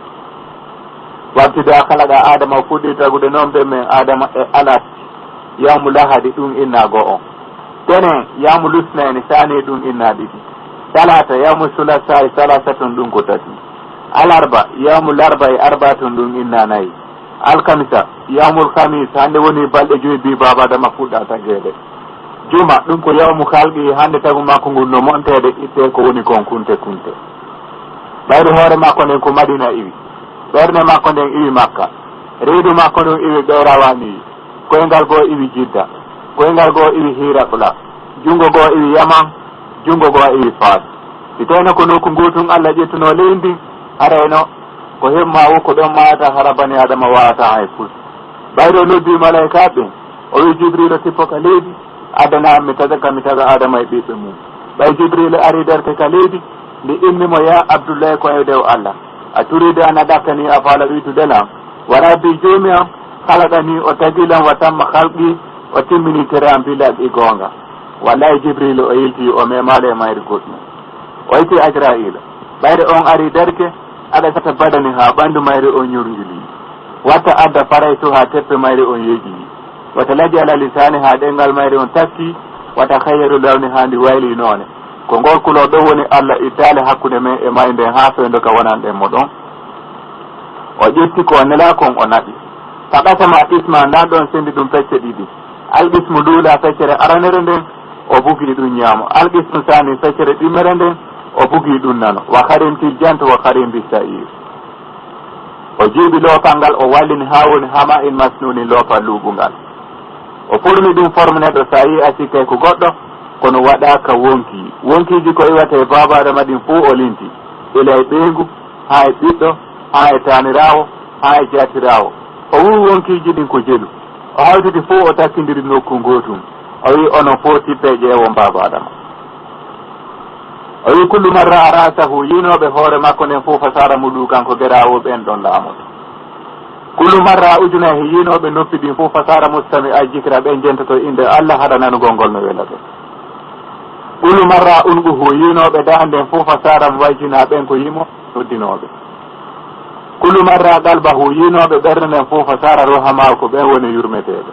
wartida khalaqa adama fuɗɗi tagude noon ɓe men adama e alat yawmu lahadi ɗum inna go'o tenen yawmu lusnayni sani ɗum inna ɗiɗi talata yawmu sulasa e salasatun ɗum ko tati alarba yawmu larba e arbatun ɗum inna nayyi alkamisa yawmul kamis hande woni balɗe joyi bi baba adama fuɗɗa tageɗe juma ɗum ko yawmu kalqi hande tagu makko ngu no montede itte ko woni kon kunte ɓayde hoore makko nden ko Madina iwi ɓerde makko nden iwi Makka reedu makko ɗum iwi ɓeyrawani koyngal goo iwi Jidda koyngal goo iwi Hiraqla jungo goo iwi Yaman jungo goo iwi Fas si tawino ko nokku ngutun Allah ƴettuno leydi harayno ko hemma wo ko ɗon mata hara bani adama wawata hay fus ɓayde noddi malaika ɓe o wi Jibril tippo ka leydi adana mi taga adama e ɓiɓɓe mum ɓay jibril ari derte ka leydi ndi innimo ya abdoullahi ko e dew allah a turide ana ɗaftani a faala ɗuytudelam wara bi joomi am halaɗani o tagilam wa tamma halqi o timmini tere am bilaɓi goonga wallahi jibril o yilti o memale e mayre goɗɗum o yti ajraila ɓayde on ari derke aɗa sata badani ha ɓandu mayre on ñurgili watta adda faray to ha teppe mayre on yeeƴi wata laji ala lisani ha ɗengal mayre on takki wata hayru lawni ha ndi wayli noone ko ngol kulo ɗo woni allah ittale hakkude men e may nden ha fewndo ka wonanɗen mo ɗon o ƴetti ko nela kon o naɓi faɗatama qisma ndan ɗon sendi ɗum fecce ɗiɗi alqismu luula feccere aranere nden o bugi ɗum ñaamo alqismu sani feccere ɗimmere nden o bugi ɗum nano wa harim tijjanto wa harim bisa'ir o jiiɓi loopal ngal o wallini ha woni hama in masnuni loopal luuɓungal o furmi ɗum forme neɗɗo sa yi a sikkay ko goɗɗo kono waɗaka wonkiji ko iwata e babadama ɗin fo o linti ila e ɓeygu ha e ɓiɗɗo ha e tanirawo ha e jatirawo o wi wonkiji ɗin ko jelu o hawtiti fo o takkidiri nokku gotum o wi onon fo tippe ƴeewo babadama o wi kullu man ra'a ra'sahu yinoɓe hoore makko nden fof fasara muɗu kanko gerawoɓe en ɗon laamoto kullu man ra'a ujunahi yinoɓe noppi ɗin fof fasara mustami a jikra ɓen jentoto inde allah haɗa nanugol no wela ɓe kullu man ra'a unɓuhu yinoɓe daha nden fof fasara wayjina ɓen ko yimo noddinoɓe kullu man ra'a qalbahu yinoɓe ɓerde nden fof fasara rohama ko ɓen woni yurmeteɓe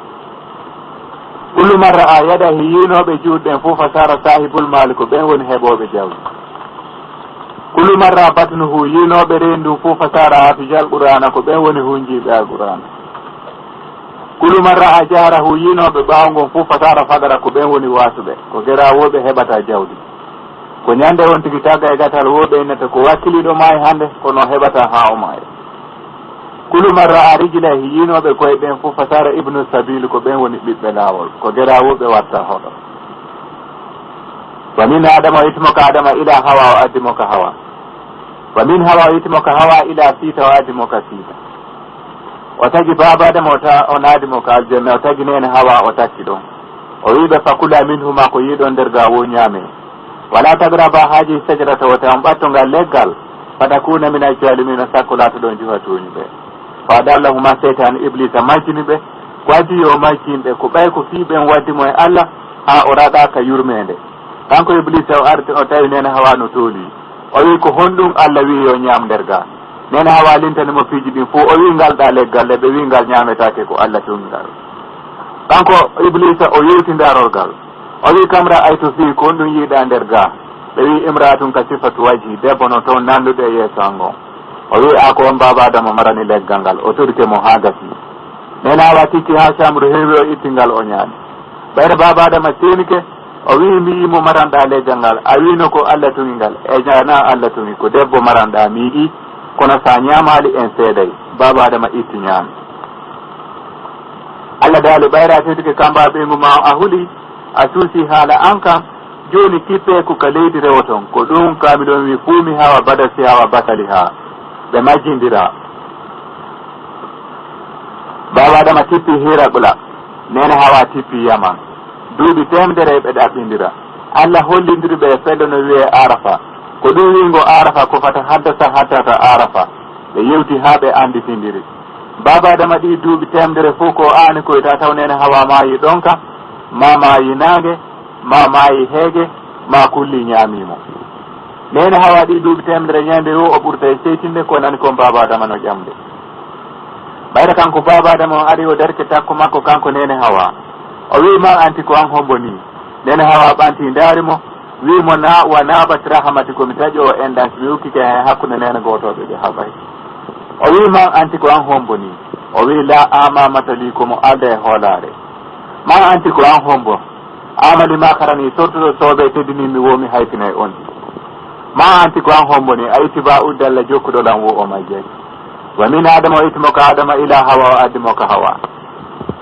kullu man ra'a yadahi yinoɓe juuɗɗen fof fasara sahibul mali ko ɓen woni heɓoɓe jawdi kullu man ra'a batnuhu yinoɓe rendu fof fasara hafijal qur'ana ko ɓen woni hunjiɓe al qur'ana kullu man ra'a jarahu yinoɓe ɓawgon fof fasara fadara ko ɓen woni wasuɓe ko gerawoɓe heɓata jawdi ko ñande won tigi tagga e gatal woɓe innata ko wakkiliɗo maayi hande kono heɓata ha o maayi kullu man ra'a rijlahi yinoɓe koye ɓen fof fasara ibnu sabil ko ɓen woni ɓiɓɓe laawol ko gerawoɓe watta hoɗo wa min adama o yitimo ka adama ila hawa o addimo ka hawa wa min hawa o yitimo ka hawa ila siita o addimo ka siita o tagi baba adama o naadimo ka aljanna o tagi nene hawa o takki ɗon o wiɓe fakula minhuma ko yiɗon nder gawo ñaame wala tagraba haaji sajrata o tawan ɓattongal leggal fatakuna min aljalimina sakko laatoɗon juhatuñi ɓe fadallahuma seytan iblisa majjini ɓe ko addi yo majjinɓe ko ɓay ko fiiɓen waddimo e allah ha o raɗaka yurmede kanko iblisa o arti o tawi nene hawa no tooli o wi ko honɗum allah wi yo ñaam nder ga nene hawa lintanimo piiji ɗin fo o wi ngalɗa leggal ɓe wi ngal ñametake ko allah tongal kanko iblisa o yewti darolgal o wi kamra ay to fi ko honɗum yiiɗa nder ga ɓe wi imratun ka sifatu waji debbo no toon nanduɗe yeeso angon o wi a ko on baba adama marani leggal ngal o torike mo ha gasi nene hawa tikki ha chambre heewi o ittingal o ñaami ɓayde baba adama senike o wi mi yimo maranɗa leggal ngal a wino ko allah tumi ngal e jana allah tumi ko debbo maranɗa mi yiɗi kono sa ñamali en seeday baba adama itti ñaami allah daali ɓayra tedike kamba ɓeygu ma a huuli a suusi haala an kam joni kippe ko ka leydi rewoton ko ɗum kami ɗon wi fuumi hawa badasi hawa batali ha ɓe majjindira baba adama tippi hira ɓula nene hawa tippi yaman duuɓi temedere ɓe ɗaɓɓindira allah hollindiri ɓe feddo no wiye arafa ko ɗum wingo arafa ko fata haddata hattata arafa ɓe yewti ha ɓe anditindiri baba adama ɗi duuɓi temedere fof ko ani koyta taw nene hawa maayi ɗonka ma maayi naage ma maayi heege ma kulli ñaamimo nene hawa ɗi duuɓi temedere ñande o ɓurta e seytinde ko nani kon baba adama no ƴamde ɓayta kanko baba adama o ari o derke takko makko kanko nene hawa o wi ma anti ko an hombo ni nene hawa ɓanti daarimo wimo na wa nabat rahamati komi taƴi o enɗan mi ukkike he hakkude nene gotoɓe ɓe haɓay o wi ma anti ko an hombo ni o wi la amamatali komo alda e hoolare ma anti ko an hombo amali ma karani sortuɗo sooɓe teddinimi womi haytinay on ma anti ko an hombo ni a itti ba udde allah jokkuɗolan wo o majjay wa min adama o ittimo ka adama ila hawa o addimo ka hawa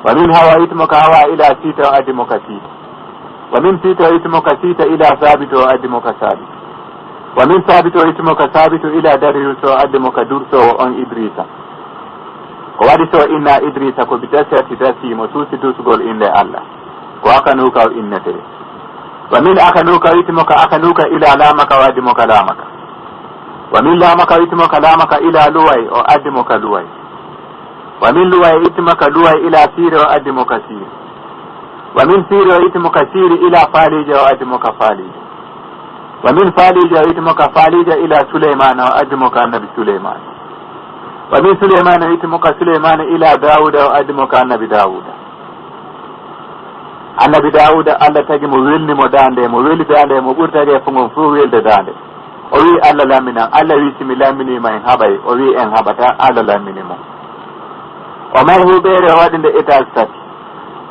wa min hawa ittimo ka hawa ila siita o addimo ka siita wa min siita o ittimo ka siita ila sabito o addimo ka sabito wa min sabito o ittimo ka sabito ila darius o addimo ka dursowo on idrissa ko waɗi so inna idrissa ko bi dasati dasimo suusi dusgol inde allah ko akanuka o innete wa min akanuka witimoka akanuka ila lamaka o addimoka lamaka wa min lamaka witimoka lamaka ila luway o addimoka luway wa min luway witimoka luway ila sire o addimoka sire wa min sire o witimoka sire ila falija o addimoka falija wa min falija witimoka falija ila suleymana o addimoka annabi suleymana wa min suleymana witimoka suleymana ila dawuda o addimoka annabi dawuda annabi dawuda allah tagi mo welnimo dande mo weli dande mo ɓurtage fogon fof welde dande o wi allah laminan allah wi simi laminima en haɓay o wi en haɓata allah laminimo o may huɓeere o waɗi nde étage tati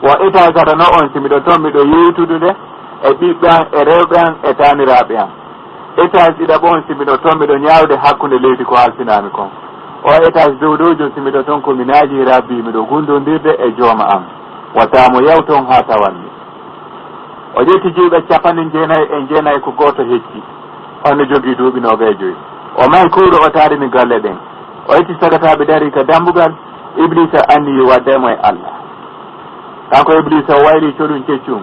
wo étage tata no on simiɗo toon miɗo yeytude nde e ɓiɓɓe an e rewɓe an e taniraɓe an étage ɗiɗaɓo on simiɗo toon miɗo ñawde hakkude leydi ko halsinami kon o étage dow dow joni simiɗo toon komi naaji rabbi miɗo gundodirde e jooma am watamo yaw toon ha tawanmi o ƴetti juuɓe 49 ko goto hecci onno jogui duuɓi 25 o may kuuro o tarini galle ɗen o yetti sagataɓe dari ka dambugal iblisa anni waddemo e allah kanko iblisa o wayli coɗum ceccum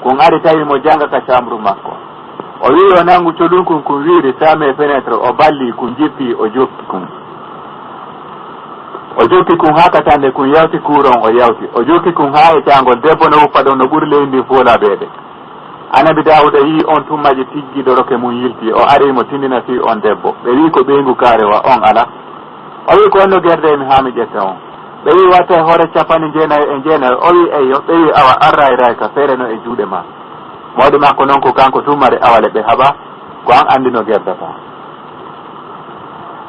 kon ari tawi mo janga ka chambre makko o wi o nangu coɗum kon kon wiiri same fénétre o balli kon jippi o jokki kon o jokki kun ha katande kun yawti kuuron o yawti o jokki kun ha e cangol debbo no wuppa ɗon no ɓuuri leydi ndi foolaɓeede annabi dawuda yi on tummaji tiggiɗo roke mum yilti o arimo tindina fi on debbo ɓe wi ko ɓeygu karewa on ala o wi ko onno guerde mi ha mi ƴetta on ɓe wi watta e hoore 99 o wi eyo ɓe wi awa arra e ray ka feere no e juuɗe ma mawɗi makko noon ko kanko tummare awale ɓe haɓa ko an andino gerdata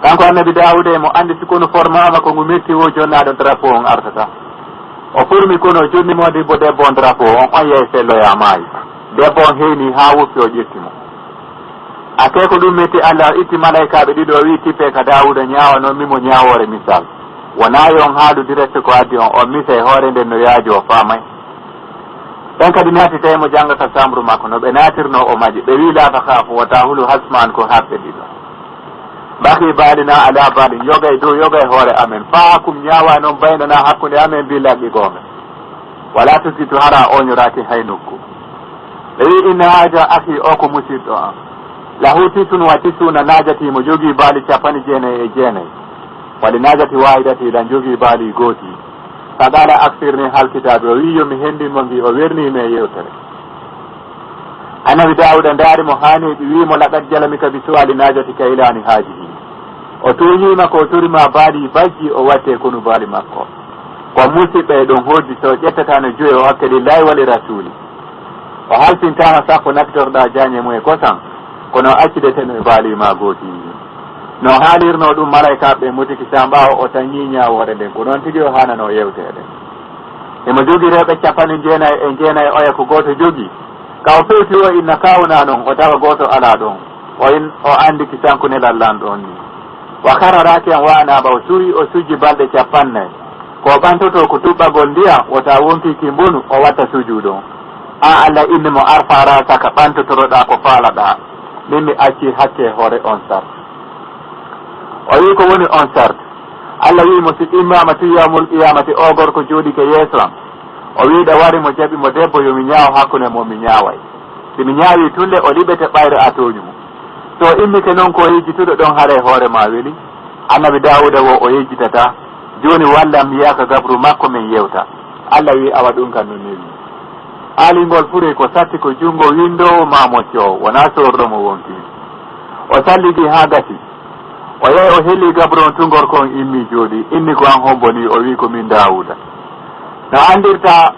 kanko annabi dawuda e mo andi sikono formama ko ngu metti wo jonnaɗo drapeau on artata o ɓurmi kono jonnimo dibbo debbo on drapeau on yeey selloya maayi debbo on heyni ha wuppi o ƴettimo ake ko ɗum metti allah itti malaikaɓe ɗiɗo o wi tippe ka dawuda ñawa noon mimo ñawore misal wonayi on haadu direct ko addi on misa e hoore nden no yaaji o faamay ɓen kadi naati tawi mo jangata chambre makko no ɓe natirno o maji ɓe wi laata haafo wota hulu hasman ko harɓe ɗiɗo baki baalina ala baali yogay dow yogay hoore amen faa kum ñaawa noon baynana hakkude amen billaɓi goonga wala tusitu hara oñoraki hay nokku ɓe wi inna haja aki o ko musidɗo an lahu tisun wa tisuna najati mo jogii baali 99 wali najati wahidati lan jogii baali gooti faqala aksirni halkitaɓe o wi yomi hendinmo mbi o wernimi e yewtere annabi dawuda ndaari mo haani ɓe wimo laqad jalamika bi suwali najati kaylani haajihi o toñima ko torima baali bajji o watte konu baali makko ko musidɓe ɗum hoddi so ƴettatano joyi o hakke lillahi wali rasuli o halfintama sappo naftorɗa jañe mum e kosam kono accideteno e baali ma gooti no haalirno ɗum malaikaɓe mutiki sa ɓawa o tan ñiñawore nden ko noon tigui o hanano yewtede emo jogui rewɓe 99 oya ko goto jogui kaw fewti o inna kawna noon o tawa goto ala ɗon o andi ki sankune lallan ɗon ni wa kararaki an wanaɓa o suwi o sujji balɗe 50 ko ɓantoto ko tuɓɓagol ndiyam wota wonkiki mbonu o watta sujuɗon a allah inni mo arfara saka ɓantotoroɗa ko faalaɗa min mi acci hakke hoore on sart o wi ko woni on sart allah wi mo si immama tu yawmul qiyamati o gorko jooɗi ke yeeso am o wiɗa wari mo jaɓi mo debbo yomi ñaaw hakkude mo mi ñaaway simi ñaawi tulle o liɓete ɓayre atoñu mum so immike noon ko yejjituɗo ɗon haare hoore ma weli annabi dawuda wo o yejjitata joni wallam yiyaka gabru makko min yewta allah wi awa ɗum kan no newi aalingol furi ko satti ko junngo windowo ma mocco wona sorɗomo wonki o salligi ha gasi o yehi o helli gabru on tungor kon immi jooɗi inni ko an homboni o wi ko min dawuda no andirta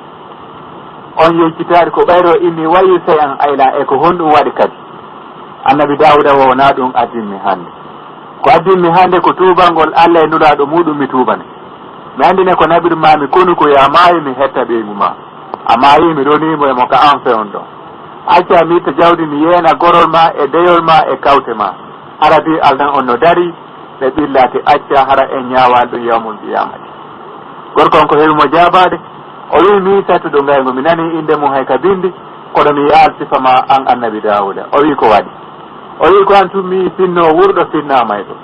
on yejjitaari ko ɓayro inni wayi sey an ayla e ko honɗum waɗi kadi annabi dawuda wo wona ɗum addinmi hannde ko addinmi hannde ko tuubangol allah e nulaɗo muɗum mi tuubane mi andine ko naɓirmami konu ko ya maayi mi hetta ɓeygu ma a maayi mi ronimo e mo ka an fewn ɗon acca mi itta jawdi mi yeena gorol ma e deyol ma e kawte ma arabi aldan on no dari ɓe ɓillate acca hara en ñawal ɗum yawmul qiyamati gorko on ko heewi mo jabade o wi mi sattuɗo ngaygo mi nani inde mum hay ka bindi koɗo mi yaal sifama an annabi dawuda o wi ko waɗi o wi ko an tummi sinno wurɗo sinnamay ɗo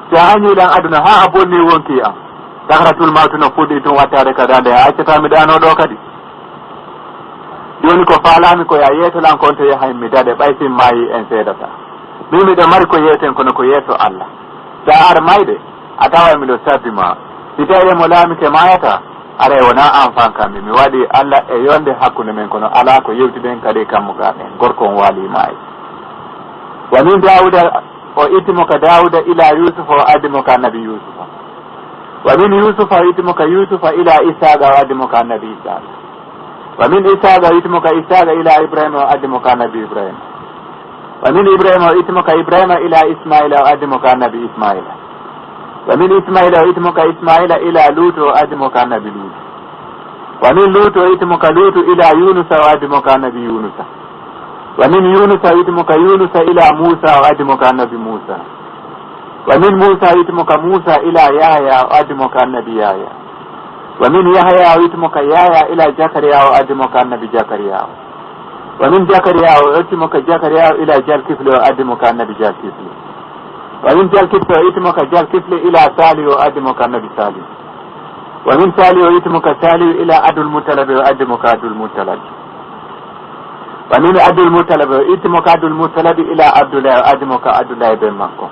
si a hañiɗan aduna ha a bonni wonki an sahratul mawtu no fuɗɗi tun wattade ka dande a accatami ɗano ɗo kadi joni ko falami ko ya yeetolan konto yahay mi dade ɓaysin maayi en seedata min miɗo mari ko yeeten kono ko yeeso Allah sa ar mayde a tawa miɗo sabbima si tawi mo laamike mayata ara wona enfant kammi mi waɗi Allah e yonde hakkunde men kono ala ko yewtiden kadi kammuga men gorko on waali maayi wa min Dawuda o ittimo ka Dawuda ila Yusufa o addimo ka annabi Yusufa wa min Yusufa o ittimo ka Yusufa ila Isaga o addimo ka annabi Isaga wa min Isaga o ittimo ka Isaga ila Ibrahima o addimo ka annabi Ibrahima wa min Ibrahima o ittimo ka Ibrahima ila Ismaila o addimo ka annabi Ismaila wa min Ismaila o ittimo ka Ismaila ila Lut o addimo ka annabi Lut wa min Lut o ittimo ka Lut ila Yunusa o addimo ka annabi Yunusa wa min Yunusa o ittimo ka Yunusa ila Musa o addimo ka annabi Musa wa min Musa o ittimo ka Musa ila Yahya o addimo ka annabi Yahya wa min Yahya o ittimo ka Yahya ila Zakariya o addimo ka annabi Zakariya wa min Zakariya o ittimo ka Zakariya ila Jalkifli o addimo ka annabi Jalkifli wa min Jalkifli o ittimo ka Jalkifli ila Salih o addimo ka annabi Salih wa min Salih o ittimo ka Salih ila Abdul Muttalib o addimo ka Abdul Muttalib wa min Abdul Muttalib o ittimo ka Abdul Muttalib ila Abdullah o addimo ka Abdullah ben makko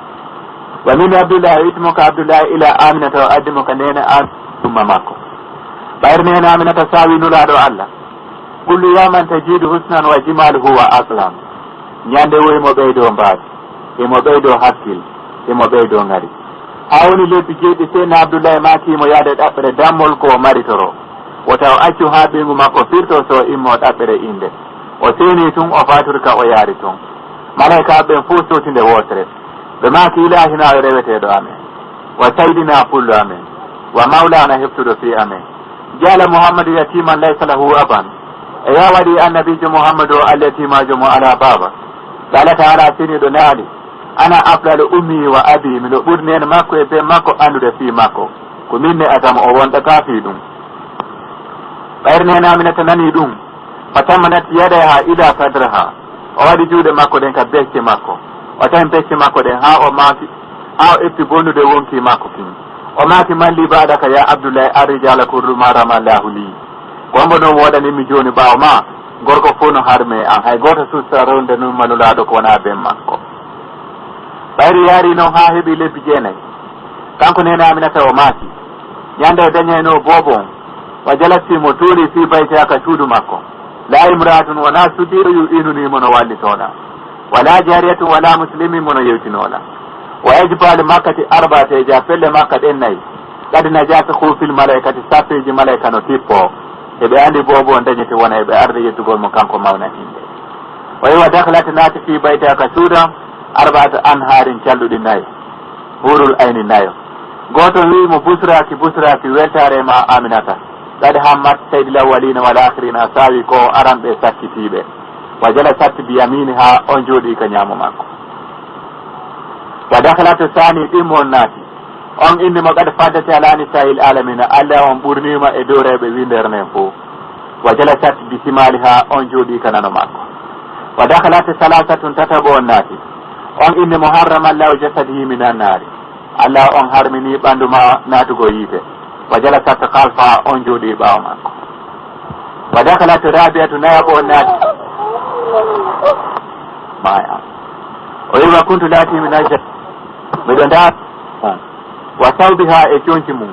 wa min Abdullah o ittimo ka Abdullah ila Aminata o addimo ka nene Aminata makko ɓayr nene Aminata sawi nulaɗo Allah kullu yaman tajidu husnan wa jimaluhu wa aqlam ñande wo emo ɓeydo mbaadi emo ɓeydo hakkil emo ɓeydo ngari ha woni lebbi jeeɗi seyna Abdoullahi makimo yaade ɗaɓɓere dammol ko maritoro o taw accu ha ɓingu makko firto so immo ɗaɓɓere inde o seeni tun o faturka o yaari tun malayka ɓen fof sotinde wotere ɓe maki ilahina reweteɗo amen wa saydina pullo amen wa mawlana heftuɗo fi amen jala Muhammadu yatiman laysa lahu aban e ya waɗi annabijo Muhammadu o allatimajo mo ala baba Allah taala seniɗo naali ana aflalu ummi wa abi miɗo ɓurni en makko e be makko andude fi makko ko minne atam o wonɗa ka fi ɗum ɓayre nene Aminata nani ɗum fa tammanat yadayha ila sadraha o waɗi juuɗe makko ɗen ka becce makko o tawi becce makko ɗen ha o maaki ha o efti bonnude wonki makko kin o maaki malli baɗaka ya Abdoullahi arrijala kurru ma ramallahu li gombo noon woɗanimi joni ɓawo ma gorko fof no harme an hay goto susta ronde noon manulaɗo ko wona ben makko ɓayri yaari noon ha heeɓi lebbi jeenayyi kanko nene Aminata o maaki ñande o dañayno bobon o jalattimo tuuli fi baytaka suudu makko la imratun wona sudiɗo yu inunimo no wallitoɗa wala jariyatun wala muslimin mono yewtinoɗa wa yajbal makkati arbateja pelle makka ɗen nayyi kadi najaka kufil malaykati saffiji malayka no tippo eɓe andi bobo on dañete wona eɓe arde yettugol mo kanko mawna inde o yiwa dahlata naati fi baytaka suuda arbata anharin calluɗi nayyi hurul ayni nayo goto wimo busraki weltare ma Aminata kadi hammat saydi lawalina wal akhirina sawi ko aranɓe sakkitiɓe wa jala satti bi yamini ha on jooɗi ka ñaamo makko wa dahlata sani ɗimmo on naati on indimo kadi faddate ala nisa'il alamina Allah on ɓurnima e dow rewɓe windernen fo wa jala satti bi simali ha on jooɗi ka nano makko wa dahlata salasatun tataɓo on naati on inde muharrama allahu jasadihi min annari Allah on harmini ɓandu ma natugo yiite wa jala satta kalfa on jooɗi ɓawo makko wa dakhalat rabiatu nayaɓo on naati maya o yiwa kuntu laati min ajja miɗo nda wa sawbiha e coñci mum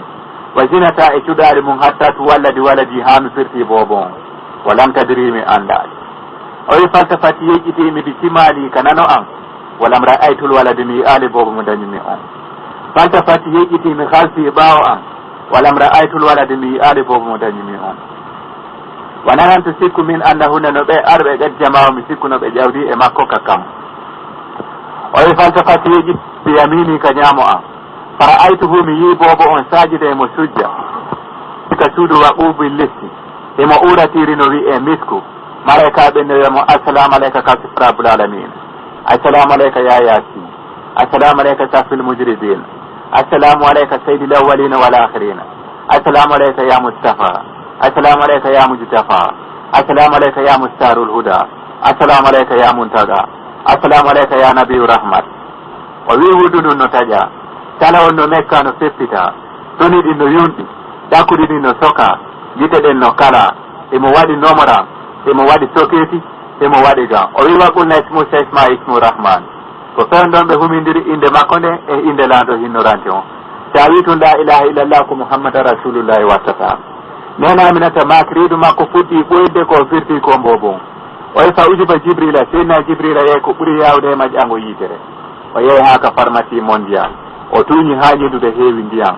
wa zinata e cuɗali mum hatta tu waladi ha mi firti bobon wa lam tadrimi andali o wi falsafati yejjitimi bi simali ka nano an walam ra'aytul waladi mi ali bobo mo dañumi on falsafati yejjitimi halfi ɓawo an walam ra'aytul waladi mi ali bobo mo dañumi on wanaranto sikku min annahunde no ɓe arɓe ɓed jamawo mi sikku no ɓe ƴawdi e makko ka kam o wi falsafati yejjiti yamini ka ñaamo an fara'aytuhu mi yi bobo on sajide mo sujja ka suudu waɓuɓi listi emo uratiri no wi e misku malayka ɓe nowiyamo assalamu aleyka ka rabbul alamin assalamu aleyka ya yasin assalamu aleyka safil mujridin assalamu aleyka sayyidil awwalina wal akhirina assalamu aleyka ya mustafa assalamu aleyka ya mujtafa assalamu aleyka ya mustarul huda assalamu aleyka ya muntaga assalamu aleyka ya nabiyu rahmat o wi hudu ɗum no taƴa kala on no mekka no feppita toni ɗin no yunɗi ɗakkuɗi ɗin no soka gite ɗen no kala emo waɗi nomora emo waɗi soketi emo waɗi gan o wi waqul na ismu sa isma ismu rahman ko fen ɗon ɓe humidiri inde makko nde e inde laanɗo hinnorante on sa wi tun la ilaha illallah ko mouhammada rasulullahi wattata nenaminata makriɗu makko fuɗɗi ɓoyde ko firti ko mbobon o wi fa ujuba jibrila seydina jibrila yeey ko ɓuuri yawde e majƴango yitere o yeehi ha ka pharmacie mondial o tuuñi ha ñidude heewi ndiyam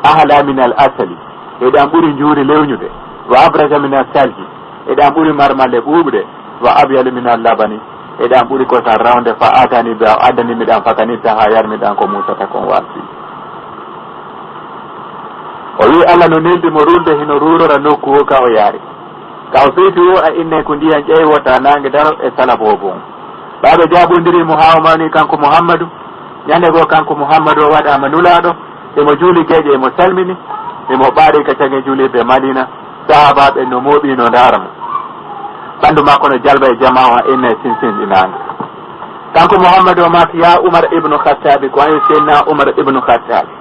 ahala min al asali eɗan ɓuuri juuri lewñude wa abraja min al salji eɗan ɓuuri marmalle ɓuuɓde wa abyalu min al labani eɗan ɓuuri kotan rawde fa atani ɓe addanimiɗan fakanita ha yarmiɗan ko musata kon warti o wi allah no neldi mo rurde hino rurora nokku o ka o yaari ka o feeti o a inne ko ndiyan ƴeywota nangue daro e sala bobon ɓaɓe jaɓodirimo ha o mawni kanko mouhammadou ñande goo kanko mouhammadou o waɗama nulaɗo emo juuli gueƴe emo salmini emo ɓaari ka cague juulirde madina sahabaɓe no mooɓi no daramo ɓandu makko no jalba e jama o ha inne sinsinɗinangue kanko mouhammadou o maki ya oumar ibnu khattabi ko wayi seydna oumar ibnu khattabi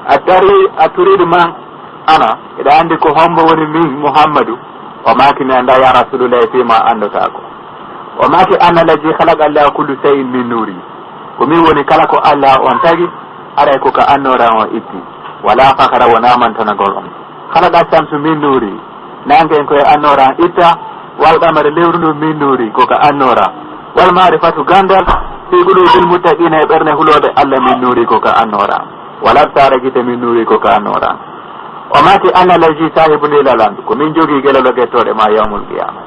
a turiɗo man ana eɗa andi ko hombo woni min mouhammadou o maki mi anda ya rasulullahi fima andota ko o maki anna laji halaq allah kullu shay'in min nuri ko min woni kala ko allah on tagi aray ko ka annoran o itti wala fakara wona mantanagol on halaqa shamsu min nuri nangue en koye annoran itta wal qamare lewru ndu min nuri ko ka annora wal marifatu gandal fi qulubil muttaqina e ɓerne hulode allah min nuri ko ka annora wala sara guite min nuri ko ka annora o mati anna laji sahibu ndilalandu ko min jogui guelelo guettoɗe ma yawmul qiyama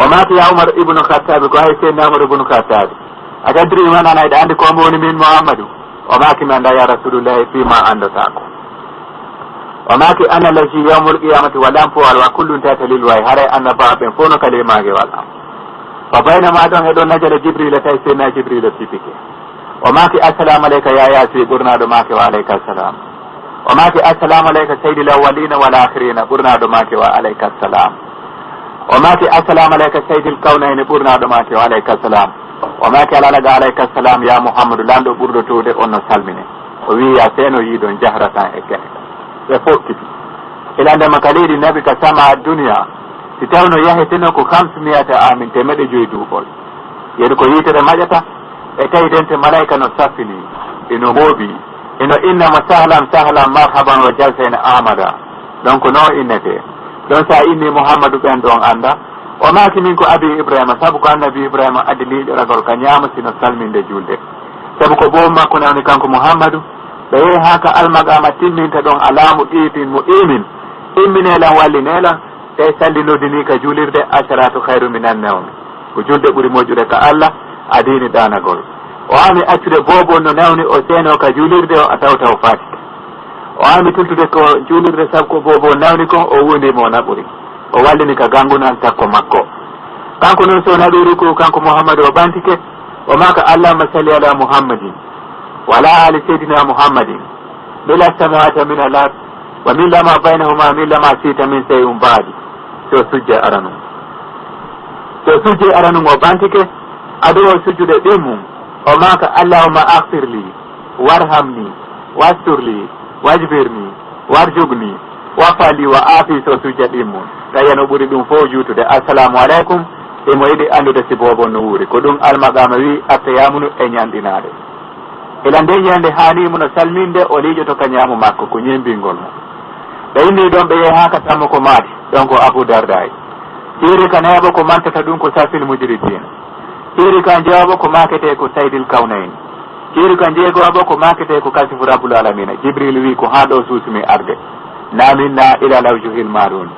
o mati ya oumar ibnu khattabi ko hay seydna oumar ibnu khattabi a gaddiri man ana eɗa andi kombo woni min mouhammadou o maki mi anda ya rasulullahi fima andotako o maki anna laji yawmul qiyamati walan fo wal wa kullum tatalil way haray annabaɓen fof no kalimage wala fa baynama ɗon eɗon najala jibrila tawi seydna jibrila sipike o maki assalamu aleyka ya yasi ɓurnaɗo make wa aleyka assalam o maki assalamu aleyka saydil awwalina wal akhirina ɓurnaɗo make wa aleyka assalam o maki assalamu aleyka saydil kawnayni ɓurnaɗo make wa aleyka assalam o maki alalaga aleyka assalam ya mouhammadou lanɗo ɓurɗo tuude on no salmine o wiya seno yiɗon jahratan e kene ɓe fokkiti ilandema ka leydi nabi ka sama duniya si tawno yaheteno ko 500 amin temeɗe 5 duuɓol yeeɗi ko yitere maƴata e tawi dente malaika no saffini eno mooɓi eno innama sahlan sahlan marhaban wa jalsene amada donc no innete ɗon sa inni mouhammadou ɓen ɗon anda o maki min ko abi ibrahima saabu ko annabi ibrahima addi liɗiragol ka ñaama sino salminde julde saabu ko boom makko nawni kanko mouhammadou ɓe yehi ha ka almagama timminta ɗon alamu ɗiitin mo imin imminelan wallinelan te salli noddini ka juulirde asaratu hayru minan nawmi ko julde ɓuuri moƴƴude ka allah adini ɗanagol o ami accude bobo no nawni o seeno ka juulirde o a tawtaw fatike o ami tultude ko juulirde saabu ko bobo nawni kon o wundimo o naɓuri o wallini ka gangunal takko makko kanko noon so naɓiri ko kanko mouhammadou o ɓantike o maka allahuma salli ala mouhammadin wala ali seydina mouhammadin mila samawata min alard wa milla ma baynahuma milla ma siita min seyum baadi so sujje aranum o ɓantike aɗo o sujjude ɗimmum o maka allahuma aghfir li warhamni wasturli wajbirni warjugni wafali wa aafi so sujja ɗimmum tawiyano ɓuuri ɗum fof juutude assalamu aleykum emo yiɗi andude si bobo no wuuri ko ɗum almagama wi attayamunu e ñanɗinade ila nde ñande hanimo no salminde o liiƴoto ka ñaamu makko ko ñembingol mo ɓe inni ɗon ɓe yehi ha ka tammo ko maati ɗon ko abou darday iri ka neeɓo ko mantata ɗum ko safil mujridin iri ka jeeɓo ko makete ko saydil kawnayn iri ka jeegoɓo ko makete ko kasifu rabbul alamina jibril wi ko ha ɗo suusumi arde naminna ila lawjuhil marun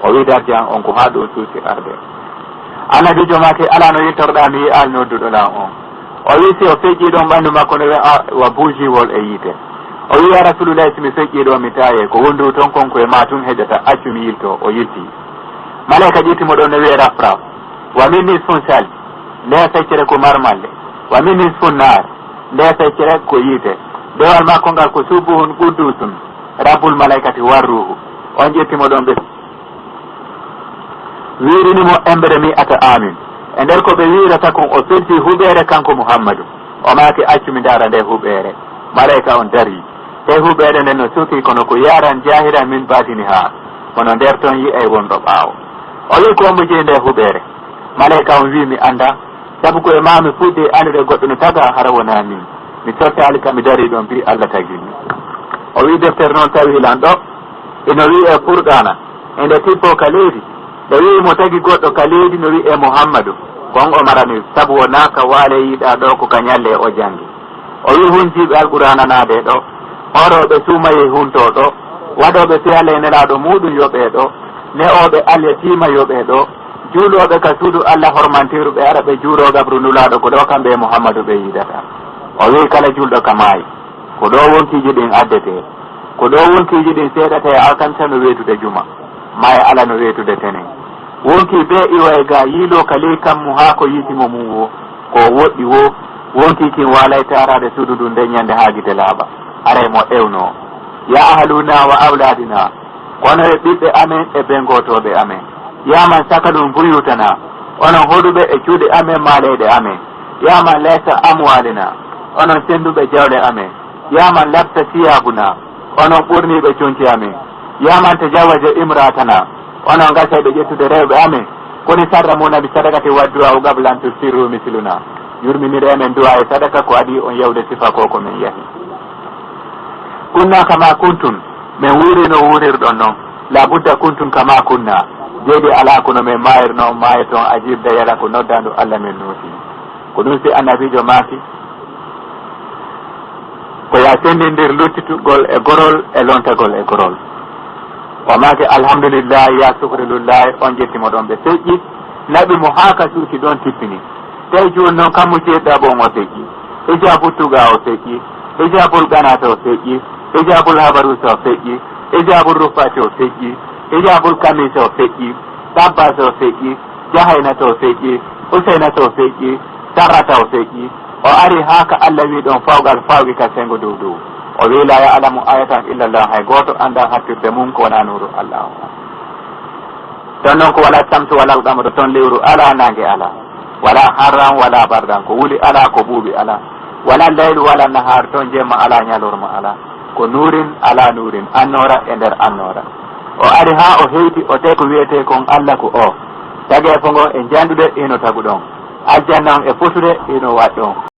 o wi dardian on ko ha ɗo suusi arde annabijo make ala no yettorɗa mi yi al nodduɗo lan on o wi si o feƴƴi ɗon ɓanndu makko no wa bougiwol e yiite o wi ya rasulullahi somi feƴƴi ɗo mi taye ko wondu toon konko e ma tun heƴata accu mi yilto o yilti malaika ƴittimo ɗon no wiye rafraf wa min nisfun sal nde feccere ko marmalle wa min nisfun nar nde feccere ko yiite dewal makko ngal ko subuhun quddusun rabbul malaikati warruhu on ƴettimo ɗon ɓe wirinimo embere mi ata amin e nder ko ɓe wirata kon o felti huɓere kanko mouhammadou o maki accumi dara nde huɓere malaika on dari te huɓere nden no suki kono ko yaran jahiran min batini ha kono nder toon yi ay wonɗo ɓaawo o wi ko mo jende huɓere malaika on wi mi anda sabu ko e mami fuɗde andude goɗɗo no taga hara wona min mi tottali kam mi dari ɗon mbi Allah tagimi o wi deftere noon tawi lan ɗo eno wi e furqana ende tippo ka leydi ɓe wi mo tagi goɗɗo ka leydi no wi e Muhammadu kon o marani sabu wona ka waale yiɗa ɗo ko ka ñalle o jangi o wi huntiɓe alqur'ana naade ɗo horoɓe suumaye hunto ɗo waɗoɓe fiyale nelaɗo muɗum yoɓe ɗo ne oɓe alyatima yoɓe ɗo juuloɓe ka suudu Allah hormantiruɓe ara ɓe juuro gabru nulaɗo ko ɗo kamɓe Muhammadu ɓe yidata o wi kala julɗo ka maayi ko ɗo wonkiji ɗin addete ko ɗo wonkiji ɗin seeɗate alkamta no wetude juma maye ala no wetude tenen wonki be iwaye ga yiilo ka ley kammu ha ko yitimo mum wo ko woɗɗi wo wonki kin walay tarade suudu ɗum nde ñande ha guite laaɓa aray mo ewno ya ahluna wa awladina kono e ɓiɓɓe amen e bengotoɓe amen yaman saka ɗum buyutana onon hoɗuɓe e cuuɗe amen maleyɗe amen yaman leysa amwalina onon senduɓe jawle amen yaman labta siyabuna onon ɓurniɓe conci amen yaman tajawaje imratana onon gasaɓe ƴettude rewɓe amen koni sarra munabi sadakati wadduwa o gablantu sirru misiluna yurminire men duwa e sadaka ko adi on yewde sifa ko ko min yahi kunna kama kuntun min wuuri no wuurirɗon noon labudda kuntun kama kunna jeeɗi ala kono min mayirno maaye toon ajirde yala ko noddandu Allah men nooti ko ɗum si annabijo maaki ko ya sendindir luttitugol e gorol e lontagol e gorol o maake alhamdulillahi ya sukrilullahi on jettimo ɗon ɓe feƴƴi naɓi mo haaka suuti ɗon tippini tawi joni noon kammo ceeɗɗa bon o feƴƴi hijabul tuga o feƴƴi hijabul ganata o feƴƴi hijabul habarusa o feƴƴi hijabul rufati o feƴƴi hijabul kamisa o feƴƴi tabbasa o feƴƴi jahaynata o feƴƴi husaynata o feƴƴi sarrata o feƴƴi o ari haka Allah wi ɗon fawgal fawgi ka sengo dow dow o wi la ya'lamu ayatan illa Allah hay goto anda hattirde mum ko wona nuru Allah ton noon ko wala samtu wala ɗamɗo toon lewru ala nangue ala wala harran wala bardan ko wuli ala ko ɓuuɓi ala wala leylu wala nahar toon jemma ala ñalorma ala ko nurin ala nurin annora e nder annora o ari ha o heyti o tawi ko wiyete kon Allah ko o tagi e fongo e jandude ino tagu ɗon aljanna on e fotude ino waɗ ɗon